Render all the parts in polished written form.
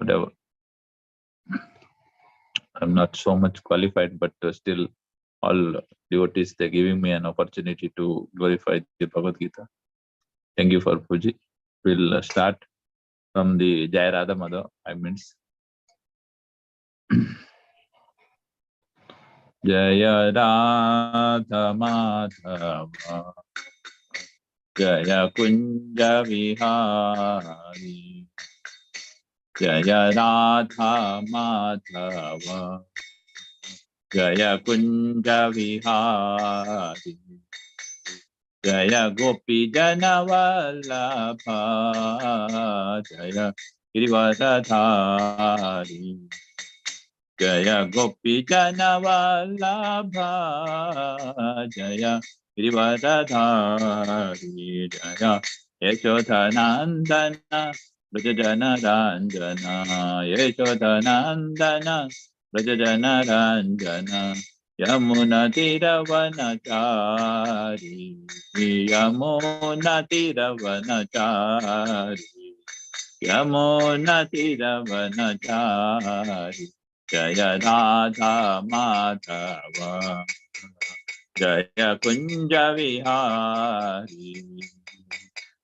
whatever. I'm not so much qualified, but still, all devotees, they're giving me an opportunity to glorify the Bhagavad Gita. Thank you for Puji. We'll start from the Jai Radha Madhav. I means Jaya Radha Madhava Jaya Kunja Vihari Jaya Radha Madhava Jaya Kunja Vihari Jaya Gopi Jana Vallabha Jaya Girivardhari Jaya Gopi Jana Vallabha Jaya Girivardhari Jaya Yashodhanandana Brajajana Ranjana Yashodhanandana Brajajana Ranjana Yamuna Tiravanachari Yamuna Tiravanachari Yamuna Tiravanachari Jaya Radha Madhava Jaya Kunja Vihari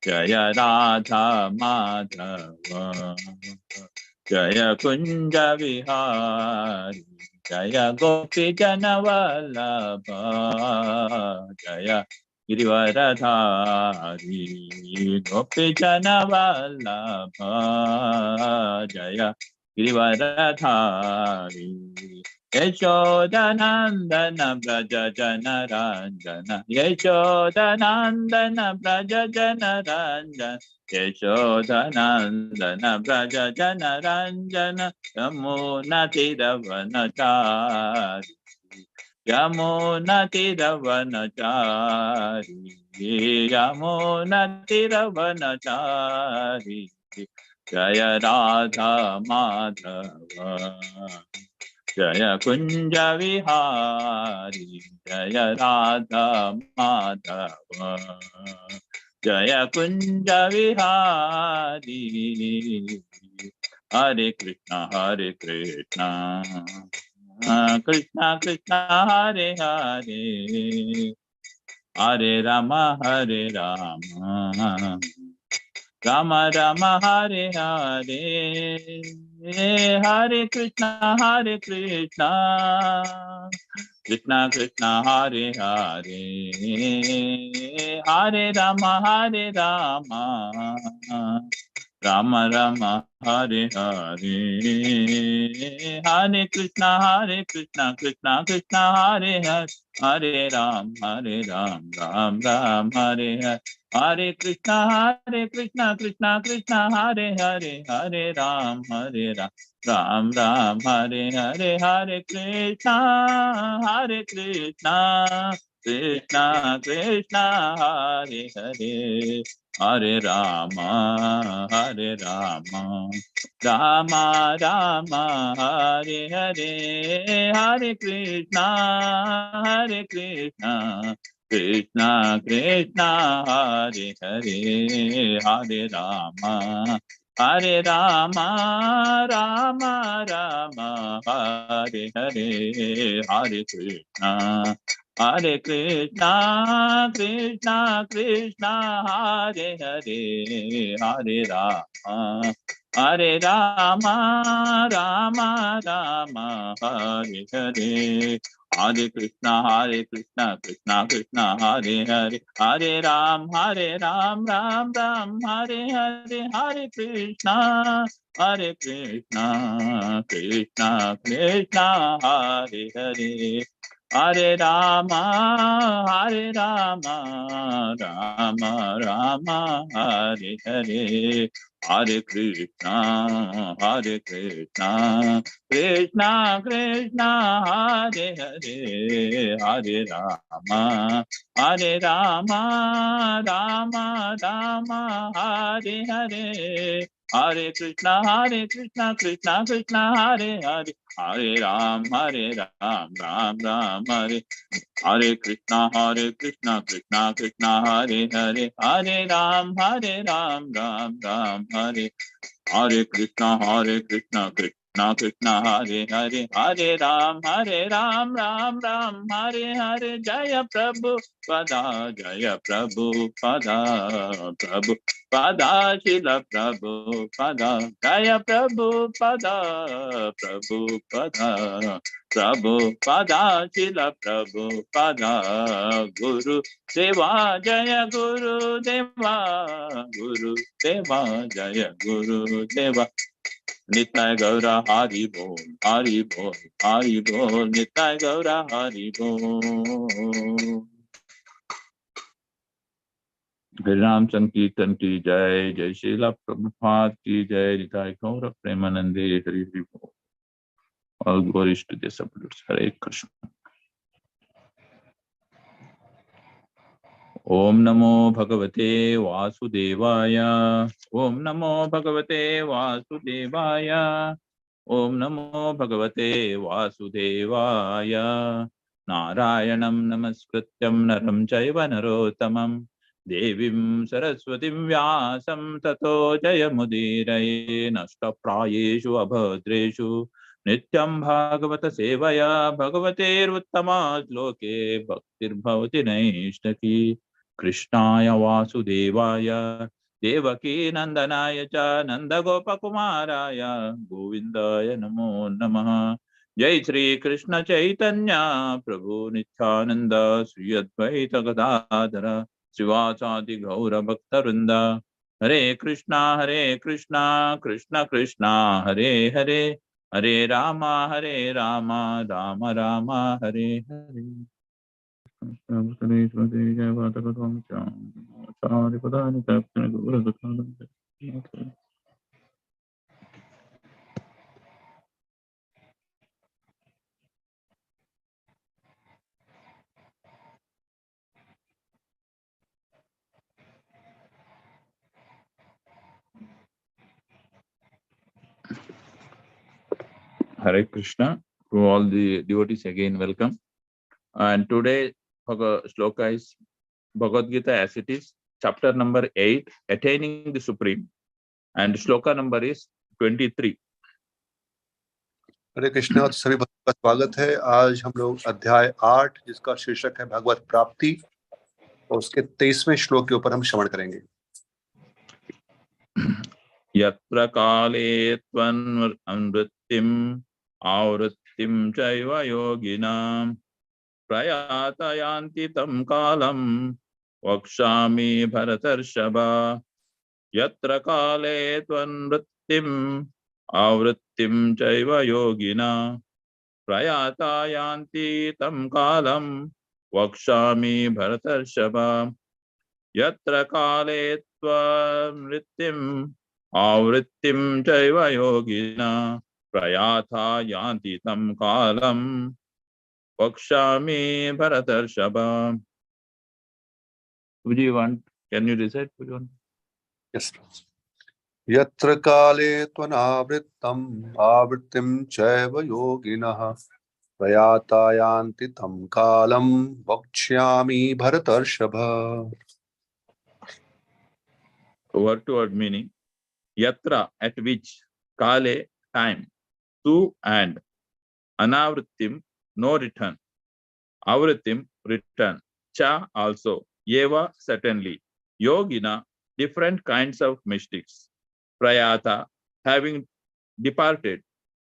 Jaya Radha Madhava Jaya Kunja Vihari Jaya Gopi Jana Vallabha Jaya Girivardhari Gopi Jana Vallabha Jaya Girivardhari Yashodanandana Brajajana Ranjana Yashodanandana Brajajana Ranjana Yashodanandana Brajajana Ranjana Yamuna Tiravanachari Yamuna Tiravanachari Yamuna Tiravanachari Jaya Radha Madhava Jaya Kunja Vihari Jaya Radha Madhava Jaya Kunja Vihari Hare Krishna Hare Krishna Krishna Krishna Hare Hare Hare Rama Hare Rama Rama Rama Hare Hare Hare Krishna Krishna Krishna Hare Hare Hare Rama Hare Rama Rama Rama Hare Hare Hare Krishna Krishna Krishna Hare Hare Hare Ram Ram Ram Hare Hare Hare Krishna Krishna Krishna Hare Hare Hare Ram Ram Ram Hare Hare Hare Krishna Krishna Krishna Hare Hare Hare Rama Rama Rama Hare Hare Hare Krishna Krishna Krishna Hare Hare Hare Rama Rama Rama Hare Hare Hare Krishna Krishna Krishna Hare Hare Hare Rama Rama Hare Hare Hare Krishna Krishna Hare Hare Hare Ram Ram Hare Hare Hare Krishna Krishna Krishna Hare Hare Hare Rama Rama Hare Hare Hare Krishna Krishna Krishna Hare Hare Hare Rama Rama Hare Hare Hare Krishna Krishna Hare Hare Hare Ram Ram Hare Hare Krishna Krishna Krishna Hare Hare Hare Ram Ram Hare Hare Krishna, Krishna Krishna, Hare Hare, Hare Ram, Ram Ram, Hare Hare. Jaya Prabhu Pada, Jaya Prabhu Pada, Prabhu Pada, Shila Prabhu Pada, Jaya Prabhu Pada, Prabhu Pada, Prabhu Pada, Shila Prabhu Pada, Guru Deva, Jaya Guru Deva, Guru Deva, Jaya Guru Deva. Nitai Gaura Hari Bol, Hari Bol, Hari Bol, Nitai Gaura Hari Bol. Ram Sankirtan ki jai, Jai Srila Prabhupada ki jai, Nitai Gaura Premanande Hari Bol. All glories to the absolutes. Hare Krishna. Om Namo Bhagavate Vasudevaya. Om Namo Bhagavate Vasudevaya. Om Namo Bhagavate Vasudevaya. Narayanam Namaskrityam Naram Chaiva Narottamam Devim Saraswatim Vyasam Tato Jayamudiraye Nashtaprayeshu Abhadreshu Nityam Bhagavata Sevaya Bhagavater Uttama Loke Bhaktir Bhavati Naishtaki Krishnaya Vasudevaya Devaki Nandanaaya cha Nanda Gopakumaraya Govindaya Namo Namaha. Jai Shri Krishna Chaitanya Prabhu Nityananda Sri Advaita Gadadhara Srivasadi Gaura Bhaktarvrinda. Hare Krishna Krishna Krishna Hare Hare, Hare Rama Rama Rama Hare Hare. Hare Krishna to all the devotees again, welcome. And today shloka is Bhagavad Gita as it is, chapter number 8, Attaining the Supreme, and shloka number is 23. हरे कृष्णा, सभी भक्तों का स्वागत है। आज हम लोग अध्याय 8 जिसका शीर्षक है भगवत प्राप्ति और उसके 23वें श्लोक के ऊपर हम श्रवण करेंगे। यत्र काले त्वन्वृत्तिम् आवृत्तिं चैव योगिनां प्रयातयान्ति तं कालं वक्ष्यामि भरतर्षभ। यत्र काले त्वन्वृत्तिम् आवृत्तिं चैव योगिनां प्रयातयान्ति तं कालं वक्ष्यामि भरतर्षभ। यत्र काले त्वन्वृत्तिम् आवृत्तिं चैव योगिनां प्रयातयान्ति तं कालं वक्ष्यामि भरतर्षभ। Can you recite? Yes. यत्र काले त्वनावृत्तम् आवृत्तिं चैव योगिनः प्रयातायान्ति तं कालं वक्ष्यामि भरतर्षभ। Word to word meaning: yatra, at which, kale, time, tu, and, anavrittim, no return, avrittim, return, cha, also, eva, certainly, yogina, different kinds of mystics, prayata, having departed,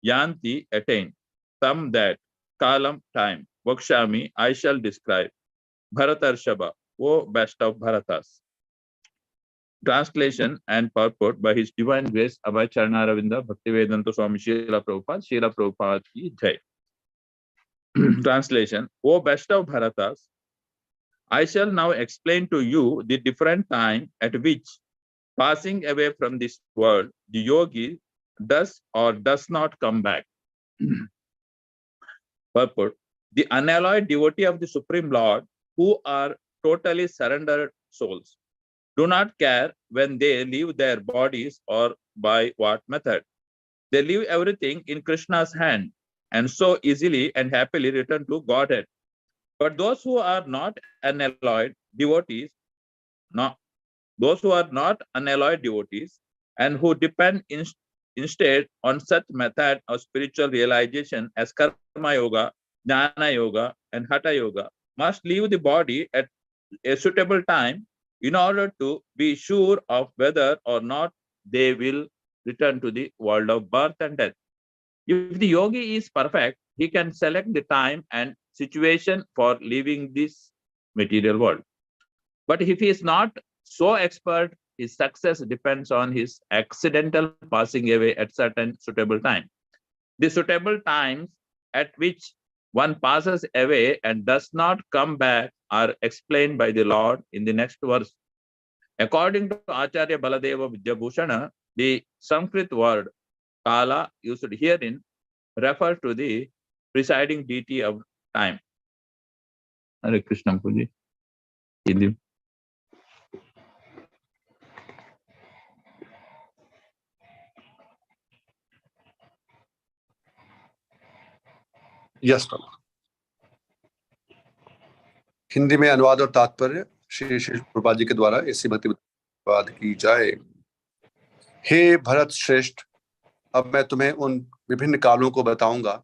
yanti, attain, tam, that, kalam, time, vakshami, I shall describe, bharatarshava, O best of Bharatas. Translation and purport by His Divine Grace Abhay Charnaravinda Bhaktivedanta Swami Srila Prabhupada ki jai. Translation: O best of Bharatas, I shall now explain to you the different time at which, passing away from this world, the yogi does or does not come back. Purport: the unalloyed devotee of the Supreme Lord, who are totally surrendered souls, do not care when they leave their bodies or by what method. They leave everything in Krishna's hand and so easily and happily return to Godhead. But those who are not unalloyed devotees, and who depend instead on such method of spiritual realization as karma yoga, jnana yoga, and hatha yoga must leave the body at a suitable time in order to be sure of whether or not they will return to the world of birth and death. If the yogi is perfect, he can select the time and situation for leaving this material world. But if he is not so expert, his success depends on his accidental passing away at certain suitable time. The suitable times at which one passes away and does not come back are explained by the Lord in the next verse. According to Acharya Baladeva Vidyabhushana, the Sanskrit word Kala used herein refers to the presiding deity of time. Hare Krishna Puji. Hindi. Yes प्रभु। हिंदी में अनुवाद और तात्पर्य श्री श्री प्रभुपाद जी के द्वारा इसी भक्ति अनुवाद की जाए। हे भरत श्रेष्ठ, अब मैं तुम्हें उन विभिन्न कालों को बताऊंगा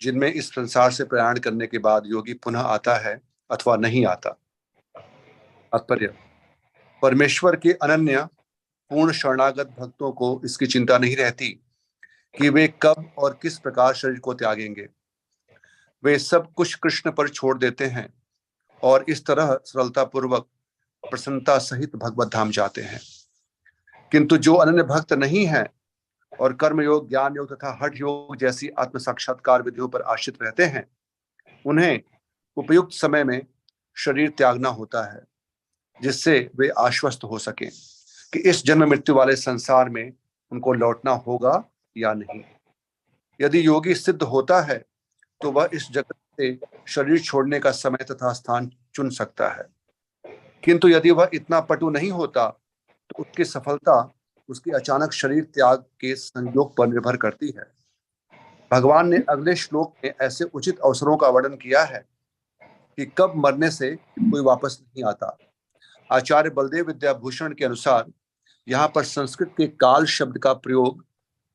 जिनमें इस संसार से प्रयाण करने के बाद योगी पुनः आता है अथवा नहीं आता। तात्पर्य, परमेश्वर के अनन्य पूर्ण शरणागत भक्तों को इसकी चिंता नहीं रहती कि वे कब और किस प्रकार शरीर को त्यागेंगे। वे सब कुछ कृष्ण पर छोड़ देते हैं और इस तरह सरलता पूर्वक प्रसन्नता सहित भगवत धाम जाते हैं। किंतु जो अनन्य भक्त नहीं है और कर्म योग, ज्ञान योग तथा हठ योग जैसी आत्म साक्षात्कार विधियों पर आश्रित रहते हैं, उन्हें उपयुक्त समय में शरीर त्यागना होता है, जिससे वे आश्वस्त हो सकें कि इस जन्म मृत्यु वाले संसार में उनको लौटना होगा या नहीं। यदि योगी सिद्ध होता है तो वह इस जगत से शरीर छोड़ने का समय तथा स्थान चुन सकता है। किंतु यदि वह इतना पटु नहीं होता तो उसकी सफलता उसके अचानक शरीर त्याग के संयोग पर निर्भर करती है। भगवान ने अगले श्लोक में ऐसे उचित अवसरों का वर्णन किया है कि कब मरने से कोई वापस नहीं आता। आचार्य बलदेव विद्याभूषण के अनुसार यहाँ पर संस्कृत के काल शब्द का प्रयोग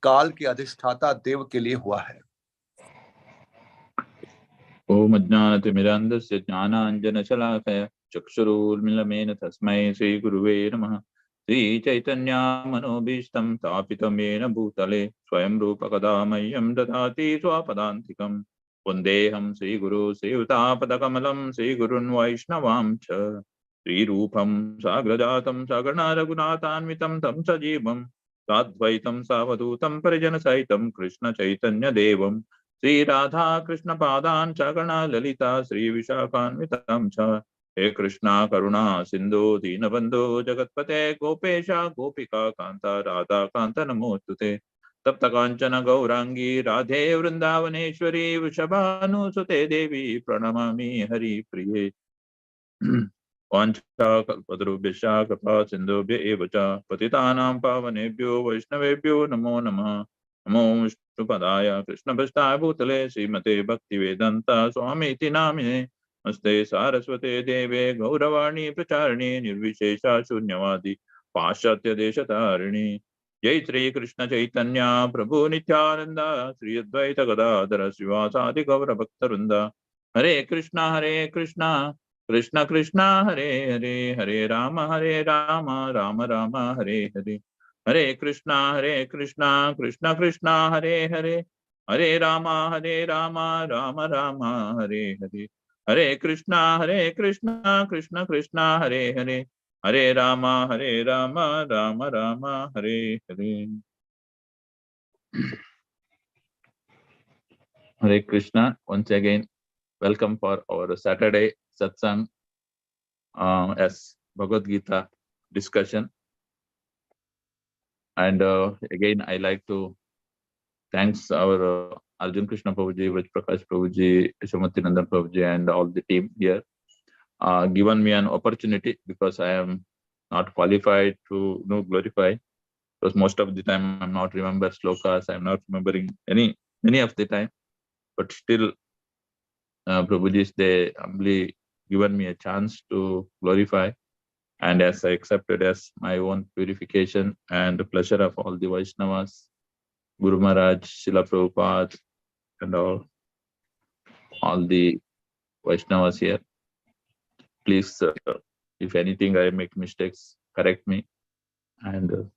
काल के अधिष्ठाता देव के लिए हुआ है। ओम अज्ञानतिमिरान्धस्य ज्ञानाञ्जनशलाकया चक्षुरुन्मीलितं तस्मै श्रीगुरुवे नमः। श्रीचैतन्यमनोभीष्टं स्थापितं येन भूतले स्वयं रूपकदा मह्यं ददाति स्वपदान्तिकं। वन्देऽहं श्रीगुरो श्रीयुतापदकमलं श्रीगुरुन् वैष्णवां च। श्रीरूपं साग्रजातं सगुणा रघुनाथान्वितं तं सजीवं साद्वैतं सावधूतं परिजनसहितं कृष्णचैतन्यदेवं श्री राधा कृष्ण पादान चरणा ललिता श्री विशाखान्वितं च। हे कृष्णा करुणा सिंधु दीनबंधो जगतपते गोपेशा गोपिका कांता राधा कांता नमोस्तुते। तप्त कांचन गौरांगी राधे वृंदावनेश्वरी वृषभानुसुते देवी प्रणमामि हरिप्रिये। वाञ्छाकल्पतरुभ्यश्च कृपा सिन्धुभ्य एव च पतितानां पावनेभ्यो वैष्णवेभ्यो नमो नमः। नमो विष्णुपदाय कृष्णभ्रष्टाय भूतले श्रीमते भक्तिवेदान्ता स्वामीति नामिने नमस्ते सारस्वते देवे गौरवाणी प्रचारिणे निर्विशेषा शून्यवादी पाश्चात्य देशतारिणी। जय श्री कृष्ण चैतन्य प्रभु नित्यानंद श्री अद्वैत गदाधर श्रीवासादि गौर भक्तवृंद। हरे कृष्णा कृष्ण कृष्ण हरे हरे हरे राम राम राम हरे हरे। हरे कृष्णा कृष्ण कृष्ण हरे हरे हरे राम राम राम हरे हरे। हरे Krishna Krishna Krishna Hare Hare Hare Ram Ram Ram Hare Hare. Hare Krishna. Once again, welcome for our Saturday satsang as Bhagavad Gita discussion. And again, I like to thanks our Arjun Krishna Prabhuji, Vraj Prakash Prabhuji, Shamathinandan Prabhuji, and all the team here, given me an opportunity because I am not qualified to glorify. Because most of the time I'm not remember slokas, I'm not remembering many of the time, but still Prabhuji, they humbly given me a chance to glorify. and as I accepted as my own purification and the pleasure of all the Vaishnavas, Guru Maharaj, Srila Prabhupada, and all the Vaishnavas here. Please, if anything I make mistakes, correct me. And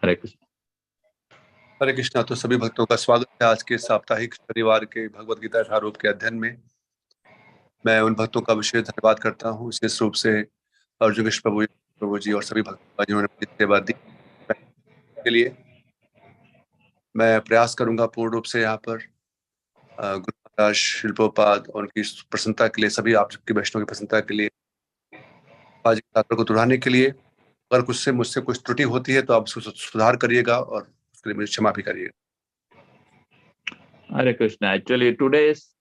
Hare Krishna. हरे कृष्णा। तो सभी भक्तों का स्वागत है आज के साप्ताहिक शनिवार के भगवद गीता यथारूप के अध्ययन में। मैं उन भक्तों का विशेष धन्यवाद करता हूँ, विशेष रूप से अर्जुन कृष्ण प्रभु जी और सभी भक्तों का जिन्होंने मुझे सेवा दी के लिए। मैं प्रयास करूंगा पूर्ण रूप से यहाँ पर गुरु महाराज श्रील प्रभुपाद और उनकी प्रसन्नता के लिए, सभी आप सबकी वैष्णव की प्रसन्नता के लिए, आज की तात्पर्य को दोहराने के लिए। अगर मुझसे कुछ त्रुटि होती है तो आप उसको सुधार करिएगा और उसके लिए मुझे क्षमा भी करिएगा। Hare Krishna. Actually,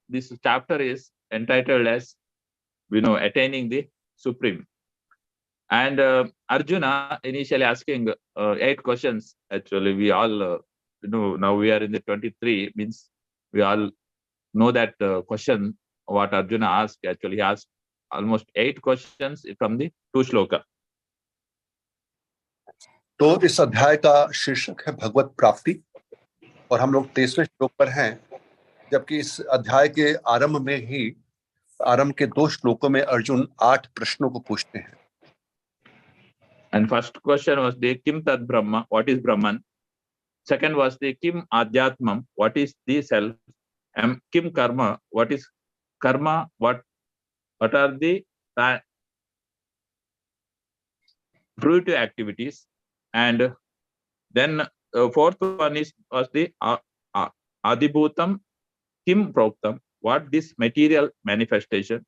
this chapter is entitled as, attaining the Supreme. And Arjuna initially asking 8 questions. Actually, we all now we are in the 23, means we all know that question what Arjuna asked. Actually, he asked almost 8 questions from the 2 shloka. तो इस अध्याय का शीर्षक है भगवत प्राप्ति और हम लोग 23वें श्लोक पर हैं, जबकि इस अध्याय के आरंभ के 2 श्लोकों में अर्जुन 8 प्रश्नों को पूछते हैं। And first question was the Kim Tad Brahma, what is Brahman? Second was the Kim Adhyatmam, what is the self? And Kim Karma, what is karma? What are the fruitive activities? And then fourth one was the Adibhutam Kim Proktam, what this material manifestation?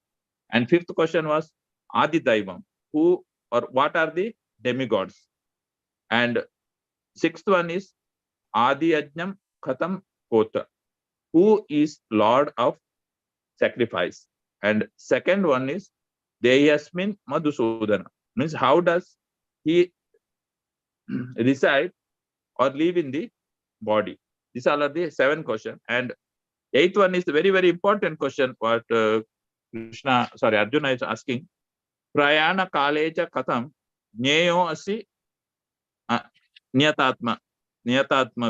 And fifth question was Adidaivam, who or what are the demigods? And sixth one is Adi Ajnam Khatam Kota, who is Lord of sacrifice? And second one is Deyasmin Madhusudana, means how does he reside or live in the body? These all are the 7 questions. And 8th one is the very, very important question what Arjuna is asking. Prayana Kaleja Katham Nyeyo Asi Niyatatma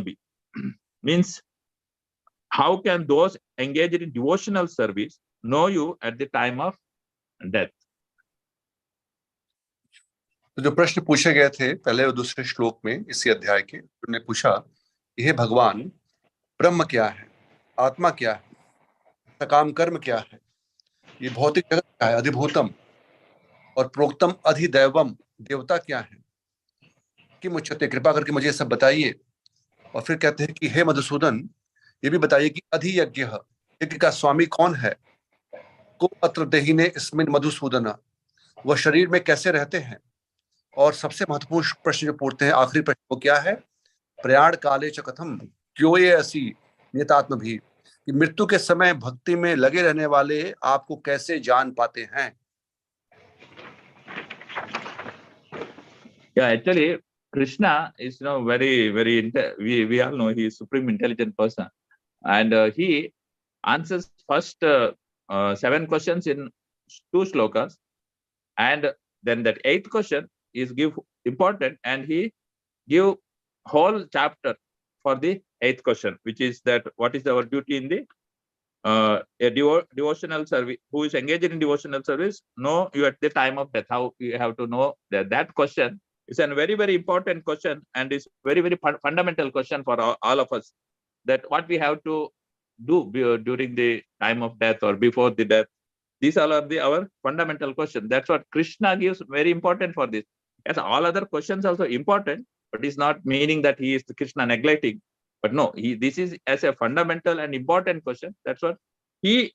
Bi. Means how can those engaged in devotional service know you at the time of death? तो जो प्रश्न पूछे गए थे पहले और दूसरे श्लोक में इसी अध्याय के, उन्होंने पूछा कि हे भगवान, ब्रह्म क्या है, आत्मा क्या है, सकाम कर्म क्या है, ये भौतिक जगत क्या है, अधिभूतम, और प्रोक्तम अधिदैवम, देवता क्या है, कि मुझे कृपा करके मुझे सब बताइए। और फिर कहते हैं कि हे मधुसूदन, ये भी बताइए कि अधियज्ञ, यज्ञ का स्वामी कौन है, को अत्र देहिने अस्मिन् मधुसूदन, वह शरीर में कैसे रहते हैं। और सबसे महत्वपूर्ण प्रश्न जो पूछते हैं, आखिरी प्रश्न वो क्या है, प्रयाण काले च कथम क्यों ये ऐसी नियतात्म भी, कि मृत्यु के समय भक्ति में लगे रहने वाले आपको कैसे जान पाते हैं। Yeah, actually Krishna is very, very we all know he is supreme intelligent person, and he answers first 7 questions in 2 shlokas, and then that 8th question is important, and he give whole chapter for the 8th question, which is that what is our duty in the devotional service, who is engaged in devotional service, know you at the time of death, how you have to know that question is a very, very important question, and is very, very fundamental question for all of us, that what we have to do during the time of death or before the death. These all are our fundamental questions. That's what Krishna gives very important for this. As all other questions also important, but it's not meaning that he is Krishna neglecting. But no, this is as a fundamental and important question. That's what he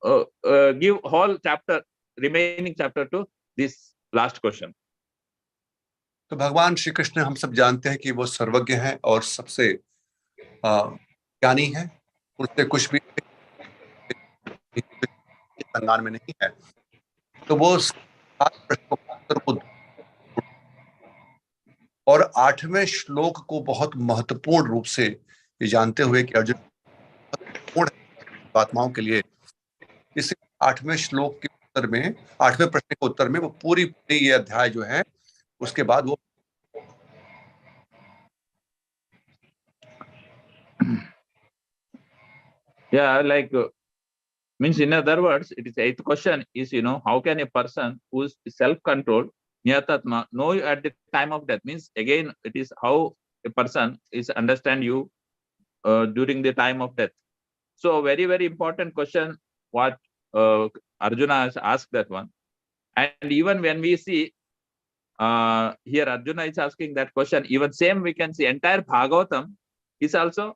give whole chapter, remaining chapter to this last question. तो भगवान श्री कृष्ण हम सब जानते हैं कि वो सर्वज्ञ हैं और सबसे ज्ञानी हैं, उनसे कुछ भी संज्ञान में नहीं है। तो वो और 8वें श्लोक को बहुत महत्वपूर्ण रूप से ये जानते हुए कि अर्जुन आत्माओं के लिए, इस 8वें श्लोक के उत्तर में, 8वें प्रश्न के उत्तर में वो पूरी ये अध्याय जो है उसके बाद वो Yeah, like means in other words, it is eighth question is, how can a person who's self-controlled, niyatatma, know you at the time of death? Means again, it is how a person is understand you during the time of death. So very, very important question what Arjuna has asked that one. And even when we see here Arjuna is asking that question, even same we can see entire Bhagavatam is also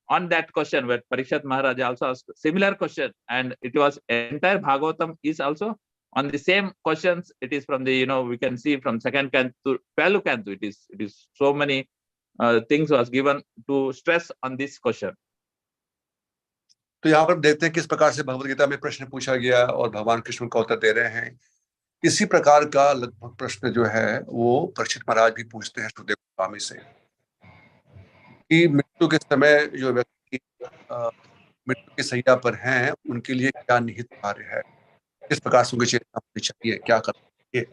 on that question where Parikshit Maharaj also asked similar question, and it was entire Bhagavatam is also on the same questions. It is from the we can see from second canto to 12th canto. It is so many things was given to stress on this question. तो यहाँ पर देखते हैं किस प्रकार से भगवद गीता में प्रश्न पूछा गया और भगवान कृष्ण का उत्तर दे रहे हैं। इसी प्रकार का लगभग प्रश्न जो है वो परीक्षित महाराज भी पूछते हैं सुखदेव गोस्वामी से कि मृत्यु के समय जो व्यक्ति मृत्यु के सैया पर हैं उनके लिए क्या निहित कार्य है, किस प्रकार से उनकी चेतना होनी चाहिए, क्या करना चाहिए,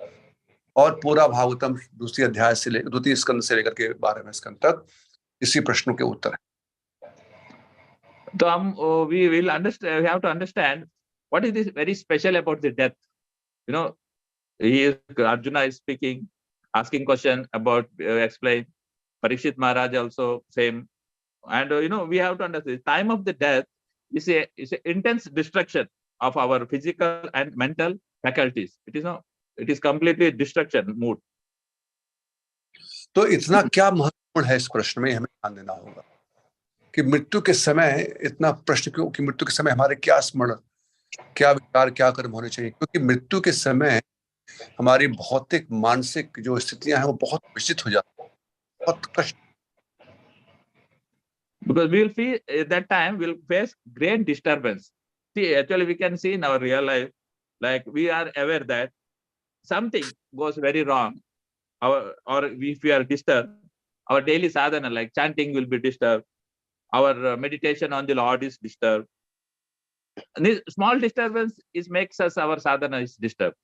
और पूरा भागवतम दूसरी अध्याय से लेकर द्वितीय स्कंद से लेकर के 12वें स्कंद तक इसी प्रश्नों के उत्तर है। So we will understand. We have to understand what is this very special about the death. Arjuna is speaking, asking question about explain. Parikshit Maharaj also same, and we have to understand the time of the death is a intense destruction of our physical and mental faculties. It is completely destruction mood. तो इतना क्या महत्वपूर्ण है इस प्रश्न में, हमें ध्यान देना होगा कि मृत्यु के समय इतना प्रश्न क्यों, कि मृत्यु के समय हमारे क्या स्मरण, क्या विचार, क्या कर्म होने चाहिए, क्योंकि मृत्यु के समय हमारी भौतिक मानसिक जो स्थितियां हैं वो बहुत विचलित हो जाती हैं, बहुत कष्ट। Because we will feel at that time we'll face great disturbance. See, actually we can see in our real life, like we are aware that something goes very wrong, or if we are disturbed, our daily sadhana like chanting will be disturbed, our meditation on the Lord is disturbed. And this small disturbance makes us our sadhana is disturbed.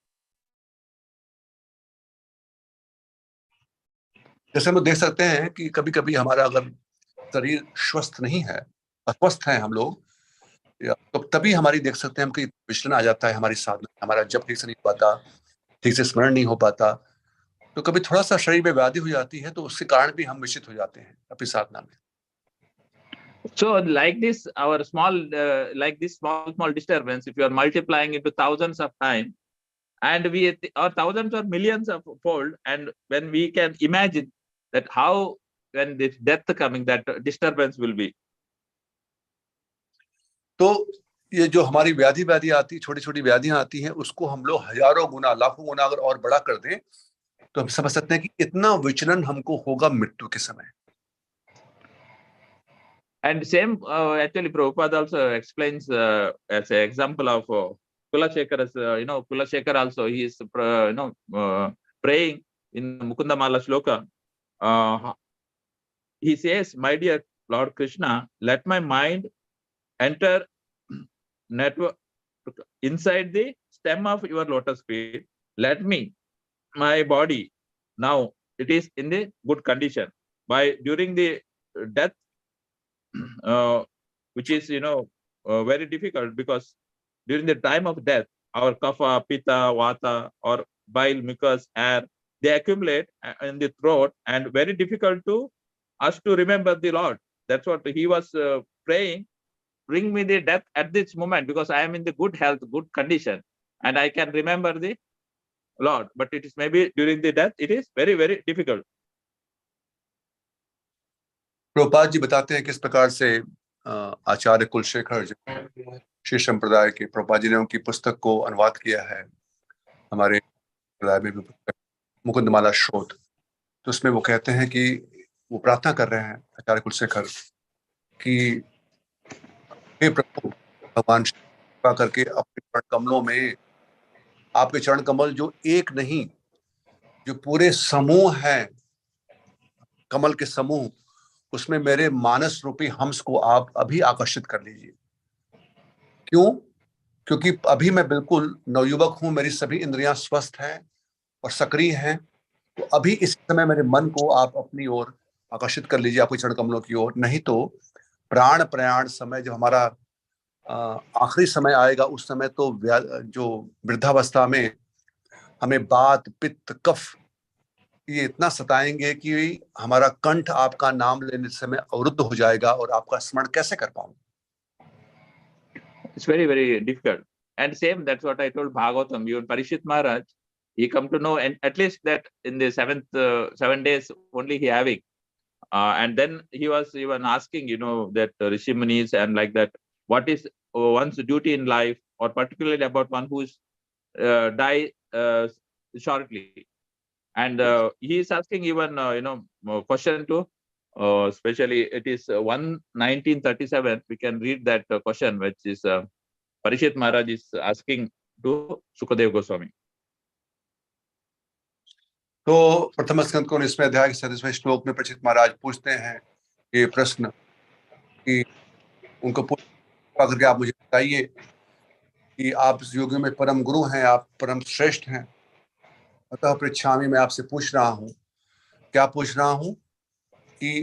जैसे हम देख सकते हैं कि कभी कभी हमारा अगर शरीर स्वस्थ नहीं है, अस्वस्थ है हम लोग, तो तभी हमारी देख सकते हैं हम कि विचलन आ जाता है हमारी साधना, हमारा जप ठीक से नहीं हो पाता, ठीक से स्मरण नहीं हो पाता। तो कभी थोड़ा सा शरीर में व्याधि हो जाती है तो उसके कारण भी हम विचलित हो जाते हैं अपनी साधना में। So like this, our small disturbance, if you are multiplying into thousands of times, and or thousands or millions of fold, and when we can imagine that how when this death coming, that disturbance will be. तो ये जो हमारी व्याधि आती, छोटी छोटी व्याधियां आती हैं, उसको हम लोग हजारों गुना, लाखों गुना अगर और बड़ा कर दें तो हम समझ सकते हैं कि इतना विचलन हमको होगा मृत्यु के समय। And same actually Prabhupada also explains as an example of Kulashekara's, Kulashekar also, he is praying in Mukundamala Shloka. He says, my dear Lord Krishna, let my mind enter network inside the stem of your lotus feet. Let my body now it is in the good condition. During the death, which is very difficult, because during the time of death, our kapha, pitta, vata, or bile, mucus, air, they accumulate in the throat, and very difficult to us to remember the Lord. That's what he was praying. Bring me the death at this moment, because I am in the good health, good condition, and I can remember the Lord. But it is maybe during the death, it is very, very difficult. Prabhupada ji बताते हैं किस प्रकार से आचार्य कुलशेखर श्री संप्रदाय के प्रभुपाद जी ने उनकी पुस्तक को अनुवाद किया है हमारे संप्रदाय में भी, मुकुंदमाला शोध। तो उसमें वो कहते हैं कि वो प्रार्थना कर रहे हैं आचार्य कुलशेखर कि हे प्रभु, भगवान कृपा करके अपने चरण कमलों में, आपके चरण कमल जो एक नहीं, जो पूरे समूह हैं, कमल के समूह, उसमें मेरे मानस रूपी हंस को आप अभी आकर्षित कर लीजिए। क्यों? क्योंकि अभी मैं बिल्कुल नवयुवक हूं, मेरी सभी इंद्रियां स्वस्थ हैं और सक्रिय हैं, तो अभी इस समय मेरे मन को आप अपनी ओर आकर्षित कर लीजिए, आपके चरण कमलों की ओर। नहीं तो प्राण प्रयाण समय, जब हमारा आखिरी समय आएगा, उस समय तो जो वृद्धावस्था में हमें वात पित्त कफ ये इतना सताएंगे कि हमारा कंठ आपका नाम लेने समय अवरुद्ध हो जाएगा और आपका स्मरण कैसे कर पाऊंगा। It's very, very difficult. And same, that's what I told Bhagavatam. Even Parishit Maharaj, he come to know, and at least that in the 7 days only he having. And then he was even asking, that Rishi Munis and like that, what is one's duty in life, or particularly about one who's die shortly. And he is asking even, question to, especially it is 1937. We can read that question, which is Parishit Maharaj is asking to Sukadev Goswami. तो प्रथम स्कंद को 19वें अध्याय के 37वें श्लोक में परीक्षित महाराज पूछते हैं ये प्रश्न कि उनको पूछा करके आप मुझे बताइए कि आप इस युग में परम गुरु हैं, आप परम श्रेष्ठ हैं, अतः पृच्छामि, मैं आपसे पूछ रहा हूँ। क्या पूछ रहा हूँ कि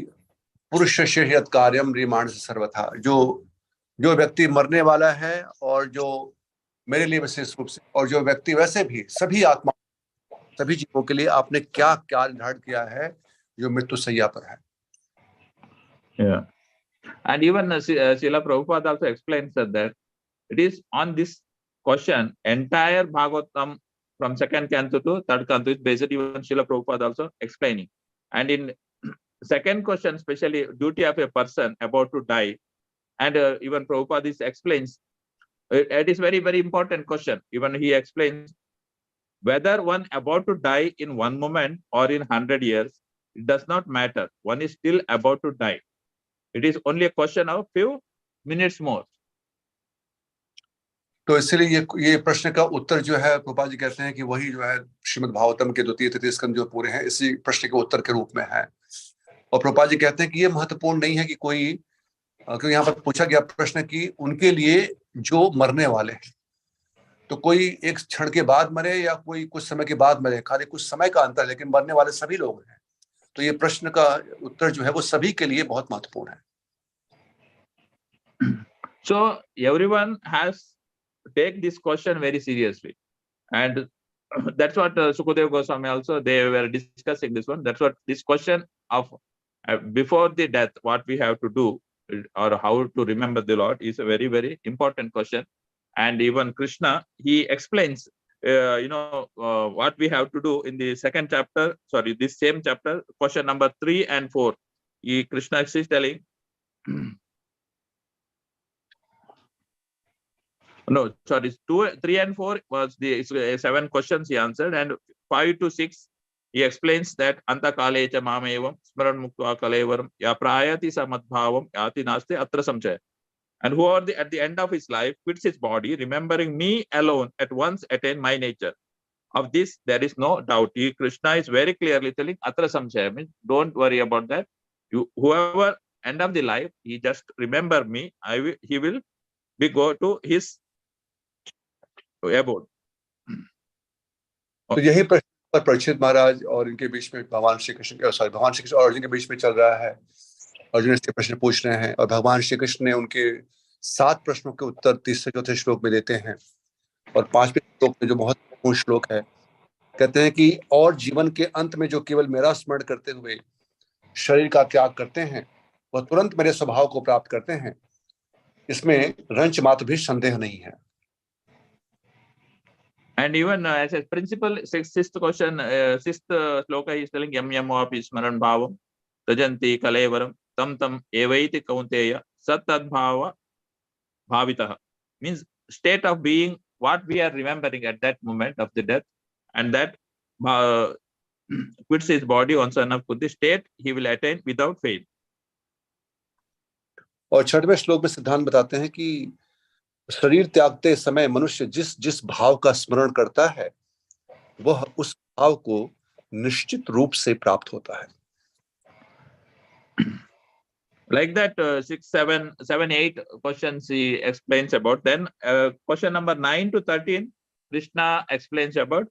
पुरुष यत् कार्यम रिमाण से सर्वथा, जो व्यक्ति मरने वाला है और जो मेरे लिए विशेष रूप से, और जो व्यक्ति वैसे भी सभी आत्मा सभी जीवों के लिए आपने क्या क्या निर्धारित किया है जो मृत्यु सैया पर है। Yeah. And even Srila Prabhupada also explains that it is on this question, entire Bhagavatam from second canto to third canto is based, even Srila Prabhupada also explaining. And in second question, especially duty of a person about to die, and even Prabhupada explains, it is very, very important question. Even he explains, whether one about to die in one moment or in 100 years, it does not matter. One is still about to die. It is only a question of few minutes more. तो इसलिए ये प्रश्न का उत्तर जो है, प्रभुपाद जी कहते हैं कि वही जो है श्रीमद् भागवतम के 2 तृतीय स्कंद जो पूरे हैं इसी प्रश्न के उत्तर के रूप में है। और प्रभुपाद जी कहते हैं कि ये महत्वपूर्ण नहीं है कि कोई, क्योंकि यहाँ पर पूछा गया प्रश्न कि उनके लिए जो मरने वाले हैं, तो कोई एक क्षण के बाद मरे या कोई कुछ समय के बाद मरे, खाली कुछ समय का अंतर, लेकिन मरने वाले सभी लोग हैं। तो ये प्रश्न का उत्तर जो है वो सभी के लिए बहुत महत्वपूर्ण है। So everyone has to take this question very seriously, and that's what Sukadev Goswami also, they were discussing this one. That's what this question of before the death, what we have to do or how to remember the Lord is a very, very important question. And even Krishna, he explains, what we have to do in the second chapter, sorry, this same chapter, question number 3 and 4. Krishna is telling, no, sorry, 2, 3 and 4 was the 7 questions he answered, and 5 to 6 he explains that anta kale cha mamevam smaran muktva kalevaram ya prayati samadbhavam yati naste atra samchaya. And whoever at the end of his life quits his body, remembering me alone, at once attain my nature. Of this there is no doubt. Krishna is very clearly telling atra samchaya, means don't worry about that. Whoever end of the life, he just remember me, he will be go to his abode. तो यही प्रश्न पर परीक्षित महाराज और इनके बीच में भगवान श्री कृष्ण और अर्जुन के बीच में चल रहा है। अर्जुन इसके प्रश्न पूछ रहे हैं और भगवान श्री कृष्ण ने उनके 7 प्रश्नों के उत्तर 3 श्लोक में देते हैं। और 5वें श्लोक में जो बहुत महत्वपूर्ण श्लोक है, कहते हैं कि और जीवन के अंत में जो केवल मेरा स्मरण करते हुए शरीर का त्याग करते हैं, वह तुरंत मेरे स्वभाव को प्राप्त करते हैं। इसमें रंच मात्र भी संदेह नहीं है। And even as a principle, sixth question, sixth sloka is telling yam yam api smaran bhavam tajanti kalevaram tam tam evaiti kaunteya sattad bhava bhavitah, means state of being what we are remembering at that moment of the death, and that quits his body on son of Buddhi state he will attain without fail. और 6वें श्लोक में सिद्धांत बताते हैं कि शरीर त्यागते समय मनुष्य जिस भाव का स्मरण करता है, वह उस भाव को निश्चित रूप से प्राप्त होता है। Like that, 6, 7, 7, 8 questions he explains about. Then question number 9 to 13, Krishna explains about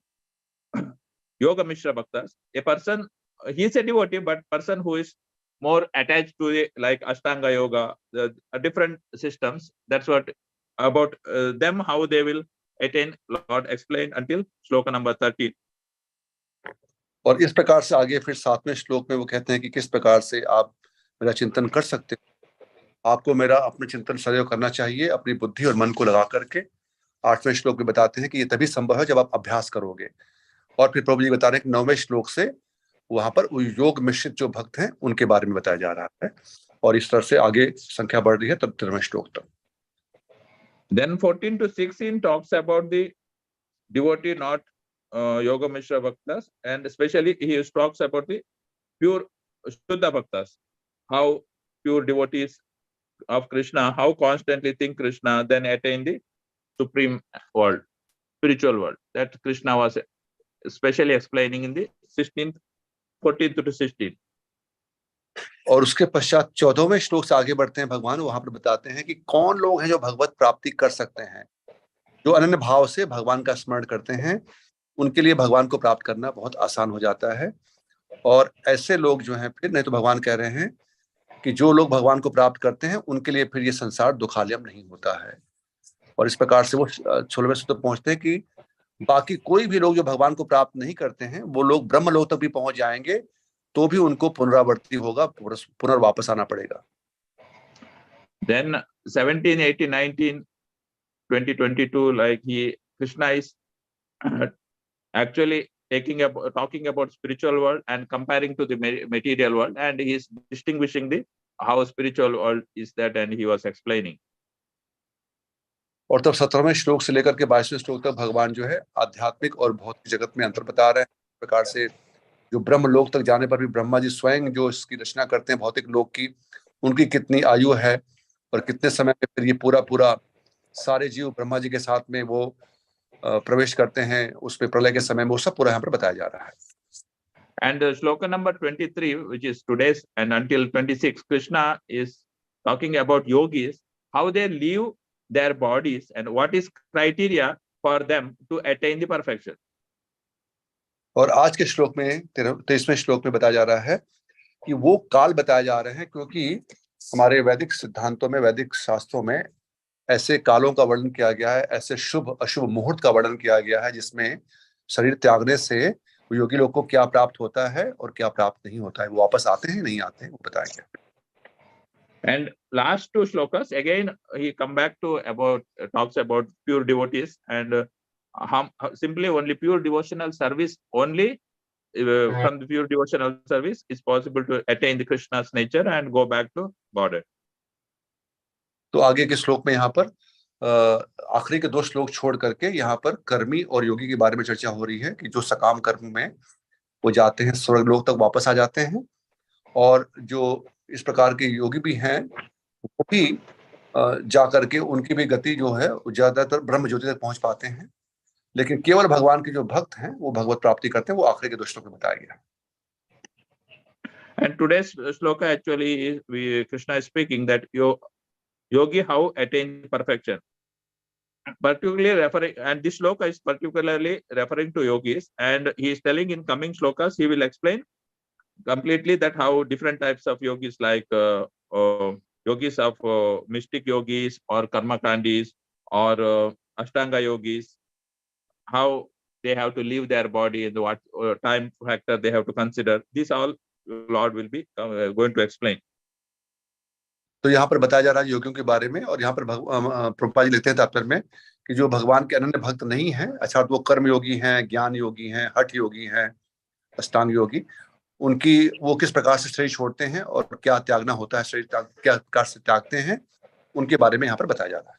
Yoga Mishra Bhaktas. A person, he is a devotee, but person who is more attached to the, like Ashtanga Yoga, the different systems. That's what about them, how they will attain. Lord explained until shloka number 13. और इस प्रकार से आगे फिर 7वें श्लोक में वो कहते हैं कि किस प्रकार से आप मेरा चिंतन कर सकते हैं। आपको मेरा अपने चिंतन सदैव करना चाहिए अपनी बुद्धि और मन को लगा करके। 8वें श्लोक में बताते हैं कि ये तभी संभव है जब आप अभ्यास करोगे। और फिर प्रभु जी बता रहे हैं कि 9वें श्लोक से वहां पर योग मिश्रित जो भक्त हैं उनके बारे में बताया जा रहा है। और इस तरह से आगे संख्या बढ़ रही है तब 13वें श्लोक तक। Then 14 to 16 talks about the devotee, not Yoga Mishra Bhaktas, and especially he talks about the pure Shuddha Bhaktas, how pure devotees of Krishna, how constantly think Krishna, then attain the supreme world, spiritual world. That Krishna was especially explaining in the 16th, 14th to 16. और उसके पश्चात 14वें श्लोक से आगे बढ़ते हैं भगवान वहां पर बताते हैं कि कौन लोग हैं जो भगवत प्राप्ति कर सकते हैं, जो अनन्य भाव से भगवान का स्मरण करते हैं, उनके लिए भगवान को प्राप्त करना बहुत आसान हो जाता है। और ऐसे लोग जो हैं फिर, नहीं तो भगवान कह रहे हैं कि जो लोग भगवान को प्राप्त करते हैं उनके लिए फिर ये संसार दुखालयम नहीं होता है। और इस प्रकार से वो 16वें सूत्र पहुंचते हैं कि बाकी कोई भी लोग जो भगवान को प्राप्त नहीं करते हैं वो लोग ब्रह्मलोक तक भी पहुंच जाएंगे तो भी उनको पुनरावृत्ति होगा, पुनर्वापस आना पड़ेगा। Then 17, 18, 19, 20, 22, like Krishna is actually talking about spiritual world and comparing to the material world, and he is distinguishing the how spiritual world is that, and he was explaining. और तब 17वें श्लोक से लेकर के 22वें श्लोक तक भगवान जो है आध्यात्मिक और भौतिक जगत में अंतर बता रहे हैं। इस प्रकार से जो ब्रह्म लोक तक जाने पर भी ब्रह्मा जी स्वयं जो इसकी रचना करते हैं भौतिक लोक की, उनकी कितनी आयु है और कितने समय में फिर ये पूरा सारे जीव ब्रह्मा जी के साथ में वो प्रवेश करते हैं उसमें प्रलय के समय में, वो सब पूरा यहाँ पर बताया जा रहा है। And shloka number 23, which is today's, and until 26, Krishna is talking about yogis, how they leave their bodies and what is criteria for them to attain the perfection. और आज के श्लोक में 23वें श्लोक में बताया जा रहा है कि वो काल बताए जा रहे हैं, क्योंकि हमारे वैदिक सिद्धांतों में, वैदिक शास्त्रों में ऐसे कालों का वर्णन किया गया है, ऐसे शुभ अशुभ मुहूर्त का वर्णन किया गया है जिसमें शरीर त्यागने से योगी लोग को क्या प्राप्त होता है और क्या प्राप्त नहीं होता है, वो वापस आते हैं नहीं आते हैं, वो बताएंगे। And last two shlokas again he come back to about talks about pure devotees and simply only pure devotional service only from the pure devotional service is possible to attain the Krishna's nature and go back to Godhead. तो आगे के श्लोक में यहाँ पर आखिरी के 2 श्लोक छोड़ करके यहाँ पर कर्मी और योगी के बारे में चर्चा हो रही है कि जो सकाम कर्म में वो जाते हैं स्वर्ग लोक तक वापस आ जाते हैं, और जो इस प्रकार के योगी भी हैं वो भी जा करके उनकी भी गति जो है ज्यादातर ब्रह्म ज्योति तक पहुंच पाते हैं, लेकिन केवल भगवान के जो भक्त हैं वो भगवत प्राप्ति करते हैं, वो आखिरी के 2 श्लोक में बताया गया। And today's shloka actually Krishna is speaking that yogi how attain perfection, particularly referring, and this shloka is particularly referring to yogis, and he is telling in coming shlokas he will explain completely that how different types of yogis like yogis of mystic yogis or karmakandis or ashtanga yogis, how they have to leave their body and what time factor they have to consider. This all Lord will be going to explain. तो यहाँ पर बताया जा रहा है योगियों के बारे में, और यहाँ पर प्रभुपाद जी लिखते हैं तात्पर्य में कि जो भगवान के अनन्य भक्त नहीं हैं, अर्थात वो कर्म योगी हैं, ज्ञान योगी हैं, हठ योगी हैं, अष्टांग योगी, उनकी वो किस प्रकार से शरीर छोड़ते हैं और क्या त्यागना होता है, शरीर क्या प्रकार से त्यागते हैं, उनके बारे में यहाँ पर बताया जा रहा है।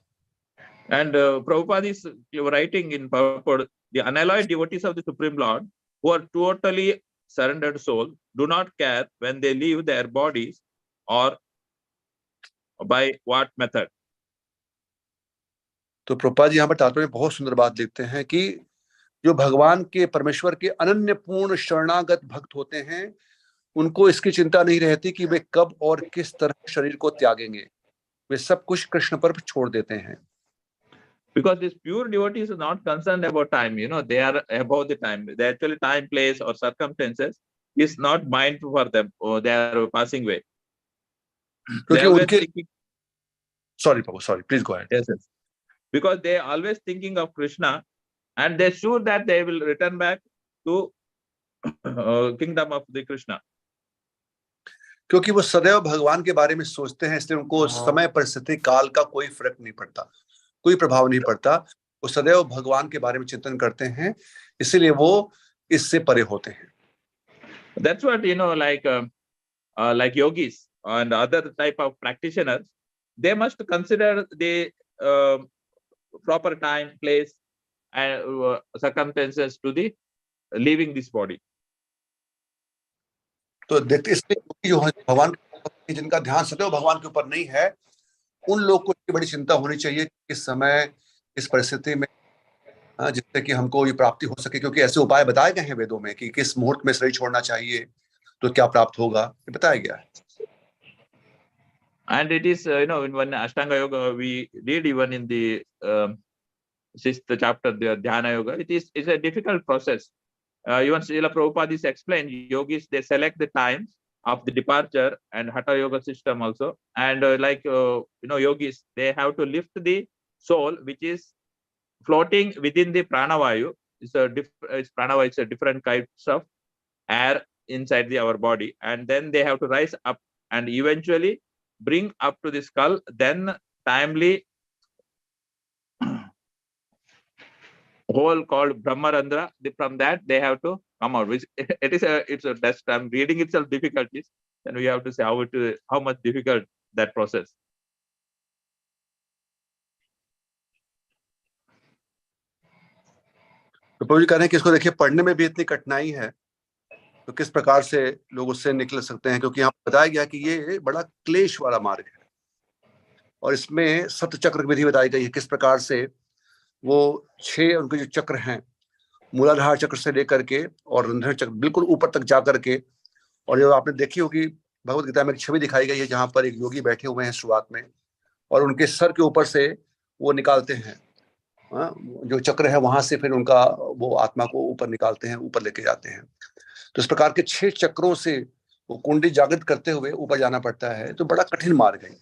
And Prabhupada is writing in purport, the unalloyed devotees of the Supreme Lord who are totally surrendered soul do not care when they leave their bodies or by what method. तो प्रभुपाद जी यहाँ पर तात्पर्य में बहुत सुंदर बात लिखते हैं कि जो भगवान के परमेश्वर के अनन्य पूर्ण शरणागत भक्त होते हैं उनको इसकी चिंता नहीं रहती कि वे कब और किस तरह शरीर को त्यागेंगे, वे सब कुछ कृष्ण पर छोड़ देते हैं। Because these pure devotees are not concerned about time, they are above the time. They actually time, place, or circumstances is not mindful for them, or they are passing away. They क्योंकि are always उनके thinking, sorry please go ahead. yes. Because they are always thinking of Krishna, and they're sure that they will return back to kingdom of the Krishna. क्योंकि वो सदैव भगवान के बारे में सोचते हैं, इसलिए उनको समय, परिस्थिति, काल का कोई फर्क नहीं पड़ता, कोई प्रभाव नहीं पड़ता। वो सदैव भगवान के बारे में चिंतन करते हैं, इसलिए वो इससे परे होते हैं। That's what, like yogis and other type of practitioners, they must consider the proper time, place, and circumstances to the leaving this body. तो देखते इसलिए जो भगवान, जिनका ध्यान सदैव भगवान के ऊपर नहीं है, उन लोग को इतनी बड़ी चिंता होनी चाहिए कि इस समय, इस परिस्थिति में, जिससे कि हमको ये प्राप्ति हो सके, क्योंकि ऐसे उपाय बताए गए हैं वेदों में कि किस मुहूर्त में शरीर छोड़ना चाहिए तो क्या प्राप्त होगा, ये बताया गया है। And it is, in one Ashtanga Yoga, we read even in the 6th chapter, the Dhyana Yoga, it's a difficult process. Even Srila Prabhupada is explained, yogis, they select the times of the departure, and Hatha Yoga system also. And yogis, they have to lift the soul, which is floating within the pranavayu. Pranavayu is a different kinds of air inside our body. And then they have to rise up and eventually bring up to the skull, then timely hole called Brahmarandra. From that they have to come out. Which it's a test. I'm reading itself difficulties. Then we have to say how much difficult that process. तो प्रभु जी कह रहे हैं कि इसको देखिए, पढ़ने में भी इतनी कठिनाई है, तो किस प्रकार से लोग उससे निकल सकते हैं, क्योंकि यहाँ बताया गया कि ये बड़ा क्लेश वाला मार्ग है, और इसमें सप्त चक्र विधि बताई गई है, किस प्रकार से वो 6 उनके जो चक्र हैं, मूलाधार चक्र से लेकर के और रंध्र चक्र बिल्कुल ऊपर तक जा करके, और जो आपने देखी होगी भगवत गीता में एक छवि दिखाई गई है जहां पर एक योगी बैठे हुए हैं शुरुआत में, और उनके सर के ऊपर से वो निकालते हैं, जो चक्र है वहां से फिर उनका वो आत्मा को ऊपर निकालते हैं, ऊपर लेके जाते हैं। तो इस प्रकार के 6 चक्रों से वो कुंडली जागृत करते हुए ऊपर जाना पड़ता है, तो बड़ा कठिन मार्ग है।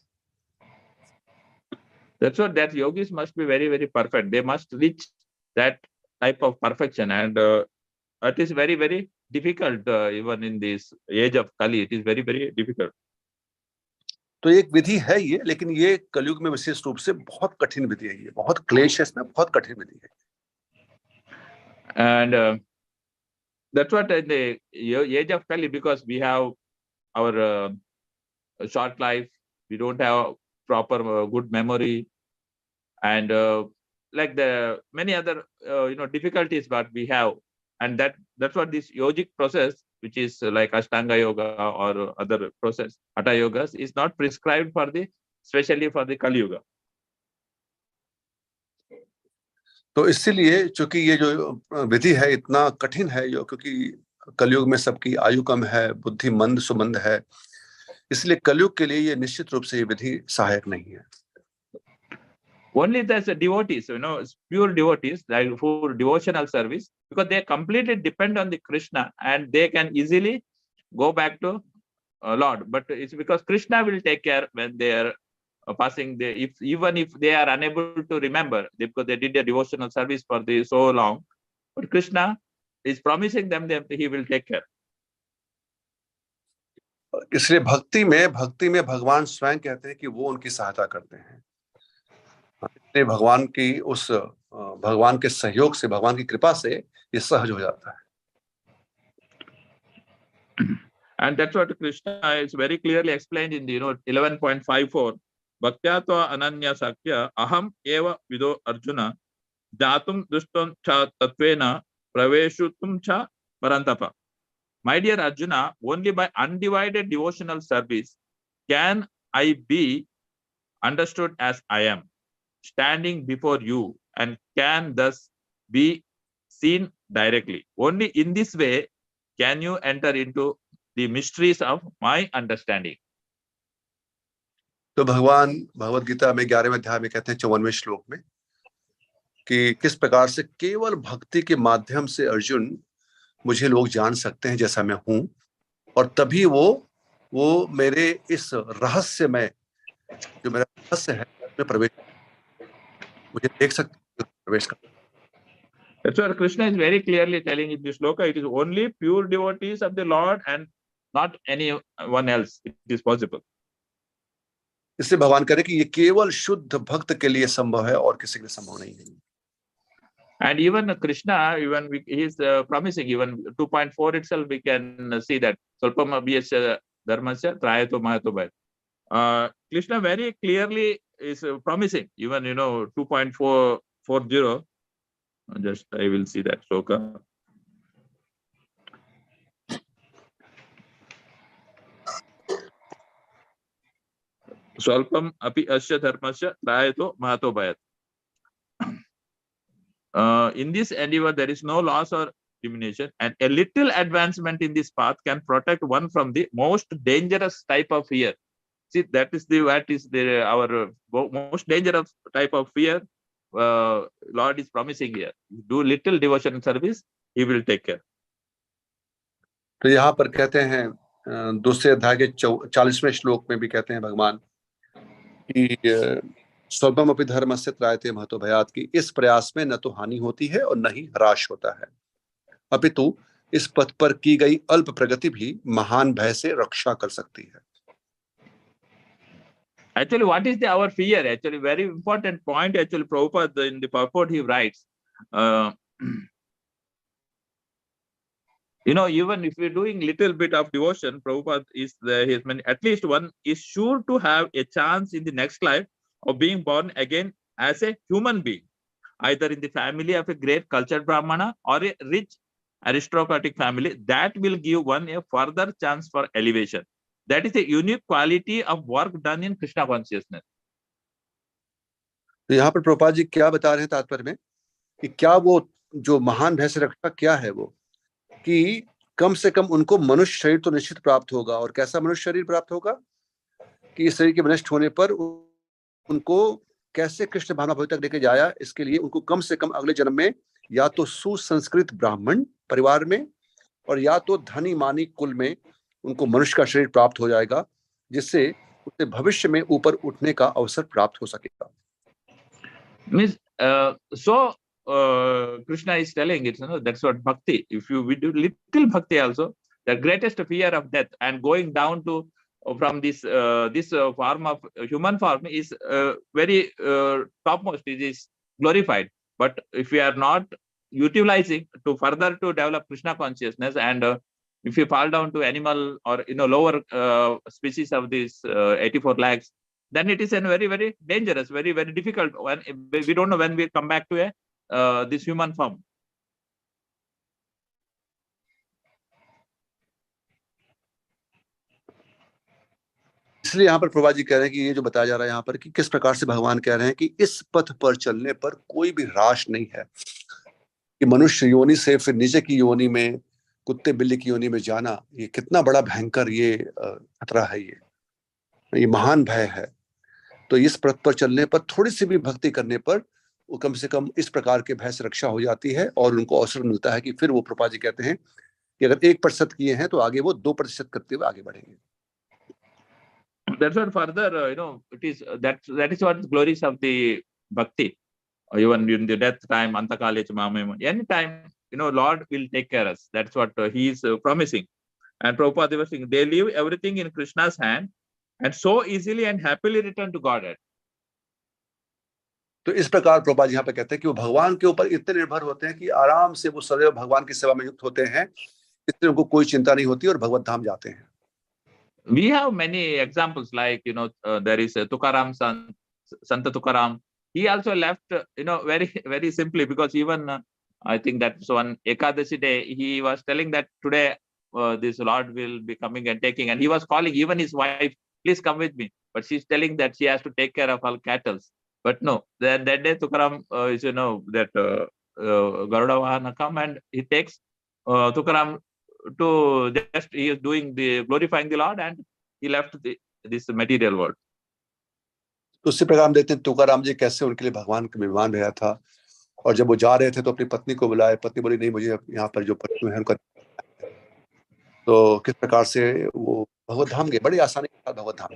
That's what that yogis must be very, very perfect. They must reach that type of perfection, and it is very, very difficult. Even in this age of Kali, it is very, very difficult. तो एक विधि है ये, लेकिन ये कलयुग में विशेष रूप से बहुत कठिन विधि है, ये बहुत क्लेश है, इसमें बहुत कठिन विधि है। And that's what in the age of Kali, because we have our short life, we don't have proper good memory, and like the many other difficulties what we have, and that's what this yogic process, which is like Ashtanga Yoga or other process, Hatha Yogas, is not prescribed for especially for the Kali Yuga. तो इसीलिए चूंकि ये जो विधि है इतना कठिन है, क्योंकि कलयुग में सबकी आयु कम है, बुद्धि मंद सुमंद है, इसलिए कलयुग के लिए ये निश्चित रूप से ये विधि सहायक नहीं है। Only there's devotees, pure devotees, like for devotional service, because they completely depend on the Krishna and they can easily go back to Lord. But it's because Krishna will take care when they are passing. Even if they are unable to remember, because they did a devotional service for so long, but Krishna is promising them that he will take care. इसलिए भक्ति में भगवान स्वयं कहते हैं कि वो उनकी सहायता करते हैं। इसलिए भगवान के सहयोग से, भगवान की कृपा से ये सहज हो जाता है। And that's what Krishna is very clearly explained in the 11.54. Bhaktya tva ananya sakya aham eva vido arjuna jatum dustam cha tatvena praveshutum cha parantapa. My dear Arjuna, only by undivided devotional service can I be understood as I am, standing before you, and can thus be seen directly. Only in this way can you enter into the mysteries of my understanding. तो भगवान भगवद गीता में 11वें अध्याय में कहते हैं 54वें श्लोक में कि किस प्रकार से केवल भक्ति के माध्यम से अर्जुन मुझे लोग जान सकते हैं जैसा मैं हूं, और तभी वो मेरे इस रहस्य में, जो मेरा रहस्य है, में प्रवेश, मुझे देख सकते हैं, प्रवेश कर। That's why Krishna is very clearly telling in this shloka, it is only pure devotees of the Lord and not anyone else it is possible. इसलिए भगवान कह रहे कि ये केवल शुद्ध भक्त के लिए संभव है और किसी के लिए संभव नहीं है। And even Krishna, he is promising, even 2.4 itself, we can see that Salpam abhyasya dharmasya trayato mahato bhayat. Krishna very clearly is promising, even 2.440. Just I will see that shloka. Salpam api asya dharmasya trayato mahato bhayat. In this endeavor, there is no loss or diminution, and a little advancement in this path can protect one from the most dangerous type of fear. See, that is our most dangerous type of fear. Lord is promising here. Do little devotion and service, He will take care. तो यहाँ पर कहते हैं दूसरे अध्याय के 40वें श्लोक में भी कहते हैं भगवान कि स्वल्पम अपि धर्मस्य त्रायते महतो भयात्, की इस प्रयास में न तो हानि होती है और न ही ह्रास होता है, अपितु इस पथ पर की गई अल्प प्रगति भी महान भय से रक्षा कर सकती है। Actually, what is our fear? Actually, very important point. Actually, Prabhupada in the purport he writes, even if we're doing little bit of devotion, Prabhupada is at least one is sure to have a chance in the next life of being born again as a human being, either in the family of a great cultured Brahmana or a rich aristocratic family. That will give one a further chance for elevation. That is a unique quality of work done in Krishna consciousness. तो यहाँ पर प्रभुपाद जी क्या बता रहे हैं तात्पर्य में कि क्या वो जो महान भय से रक्षा क्या है, वो कि कम से कम उनको मनुष्य शरीर तो निश्चित प्राप्त होगा। और कैसा मनुष्य शरीर प्राप्त होगा कि इस शरीर के विनष्ट होने पर उनको कैसे कृष्ण भावना भव तक लेके जाया, इसके लिए उनको कम से कम अगले जन्म में या तो सुसंस्कृत ब्राह्मण परिवार में और या तो धनी मानी कुल में उनको मनुष्य का शरीर प्राप्त हो जाएगा, जिससे उसे भविष्य में ऊपर उठने का अवसर प्राप्त हो सकेगा। Krishna is telling it, that's what bhakti. If we do little bhakti also, the greatest fear of death and going down to from this form of human form is very topmost. It is glorified. But if we are not utilizing to further to develop Krishna consciousness, and if we fall down to animal or lower species of this 84 lakhs, then it is a very, very dangerous, very, very difficult one. We don't know when we come back to this human form. इसलिए यहाँ पर प्रभुपाद जी कह रहे हैं कि ये जो बताया जा रहा है यहाँ पर कि किस प्रकार से भगवान कह रहे हैं कि इस पथ पर चलने पर कोई भी ह्रास नहीं है, कि मनुष्य योनि से फिर नीचे की योनि में, कुत्ते बिल्ली की योनि में जाना, ये कितना बड़ा भयंकर ये खतरा है, ये महान भय है। तो इस पथ पर चलने पर थोड़ी सी भी भक्ति करने पर वो कम से कम इस प्रकार के भय से रक्षा हो जाती है और उनको अवसर मिलता है कि फिर वो प्रभुपाद जी कहते हैं कि अगर 1% किए हैं तो आगे वो 2% करते हुए आगे बढ़ेंगे। That's what further, it is that is what glories of the bhakti. Even in the death time, antakale chamame, any time, Lord will take care of us. That's what He is promising. And Prabhupada was saying, they leave everything in Krishna's hand and so easily and happily return to Godhead. तो इस प्रकार प्रभुपाद जी यहाँ पे कहते हैं कि वो भगवान के ऊपर इतने निर्भर होते हैं कि आराम से वो सदैव भगवान की सेवा में युक्त होते हैं, इसलिए उनको कोई चिंता नहीं होती और भगवत धाम जाते हैं। We have many examples like, there is Tukaram, Sant Tukaram. He also left, very, very simply, because even I think that's one Ekadashi day, he was telling that today this Lord will be coming and taking, and he was calling even his wife, please come with me. But she's telling that she has to take care of all cattle. But no, that day Tukaram that Garuda Vahana come and he takes Tukaram just he is doing the glorifying the Lord, and he left this material world. तो उसी प्रकार हम देखते हैं तुकाराम जी कैसे उनके लिए भगवान का मेहमान रहा था, और जब वो जा रहे थे तो अपनी पत्नी को बुलाए, पत्नी बोली नहीं, मुझे यहाँ पर जो पशु है उनका, तो किस प्रकार से वो भगवत धाम गए, बड़ी आसानी के साथ भगवत धाम।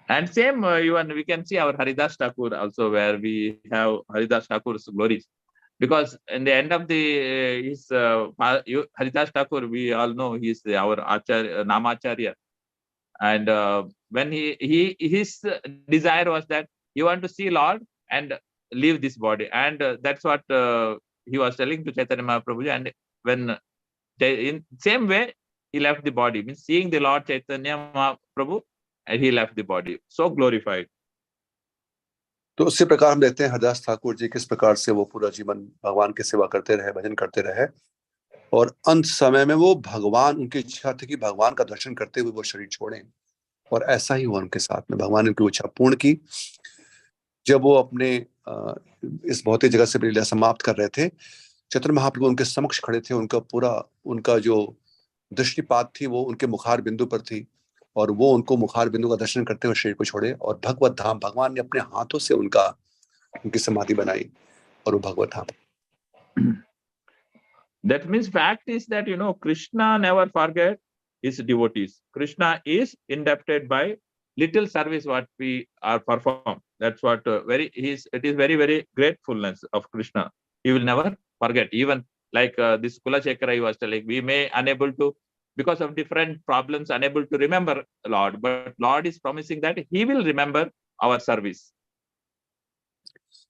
And same even we can see our Haridas Thakur also, where we have Haridas Thakur's glories, because in the end of the his Haridas Thakur, we all know he is our Acharya, Namacharya, and when his desire was that he want to see Lord and leave this body, and that's what he was telling to Chaitanya Mahaprabhu. And when in same way he left the body, means seeing the Lord Chaitanya Mahaprabhu, and he left the body, so glorified. तो उसी प्रकार हम देखते हैं हरदास ठाकुर जी किस प्रकार से वो पूरा जीवन भगवान की सेवा करते रहे, भजन करते रहे, और अंत समय में वो भगवान, उनकी इच्छा थी कि भगवान का दर्शन करते हुए वो शरीर छोड़ें, और ऐसा ही हुआ उनके साथ में। भगवान ने उनकी इच्छा पूर्ण की। जब वो अपने इस भौतिक जगत से लीला समाप्त कर रहे थे, चैतन्य महाप्रभु उनके समक्ष खड़े थे, उनका जो दृष्टिपात थी वो उनके मुखार बिंदु पर थी, और वो उनको मुखार बिंदु का दर्शन करते हुए शरीर को छोड़े, और भगवत धाम भगवान ने अपने हाथों से उनकी समाधि बनाई, और वो भगवत धाम। That means fact is that Krishna never forget his devotees. Krishna is indebted by little service what we are perform. That's what it is very, very gratefulness of Krishna. He will never forget. Even like this Kula Shekara he was telling, we may unable to, because of different problems, unable to remember Lord, but Lord is promising that he will remember our service.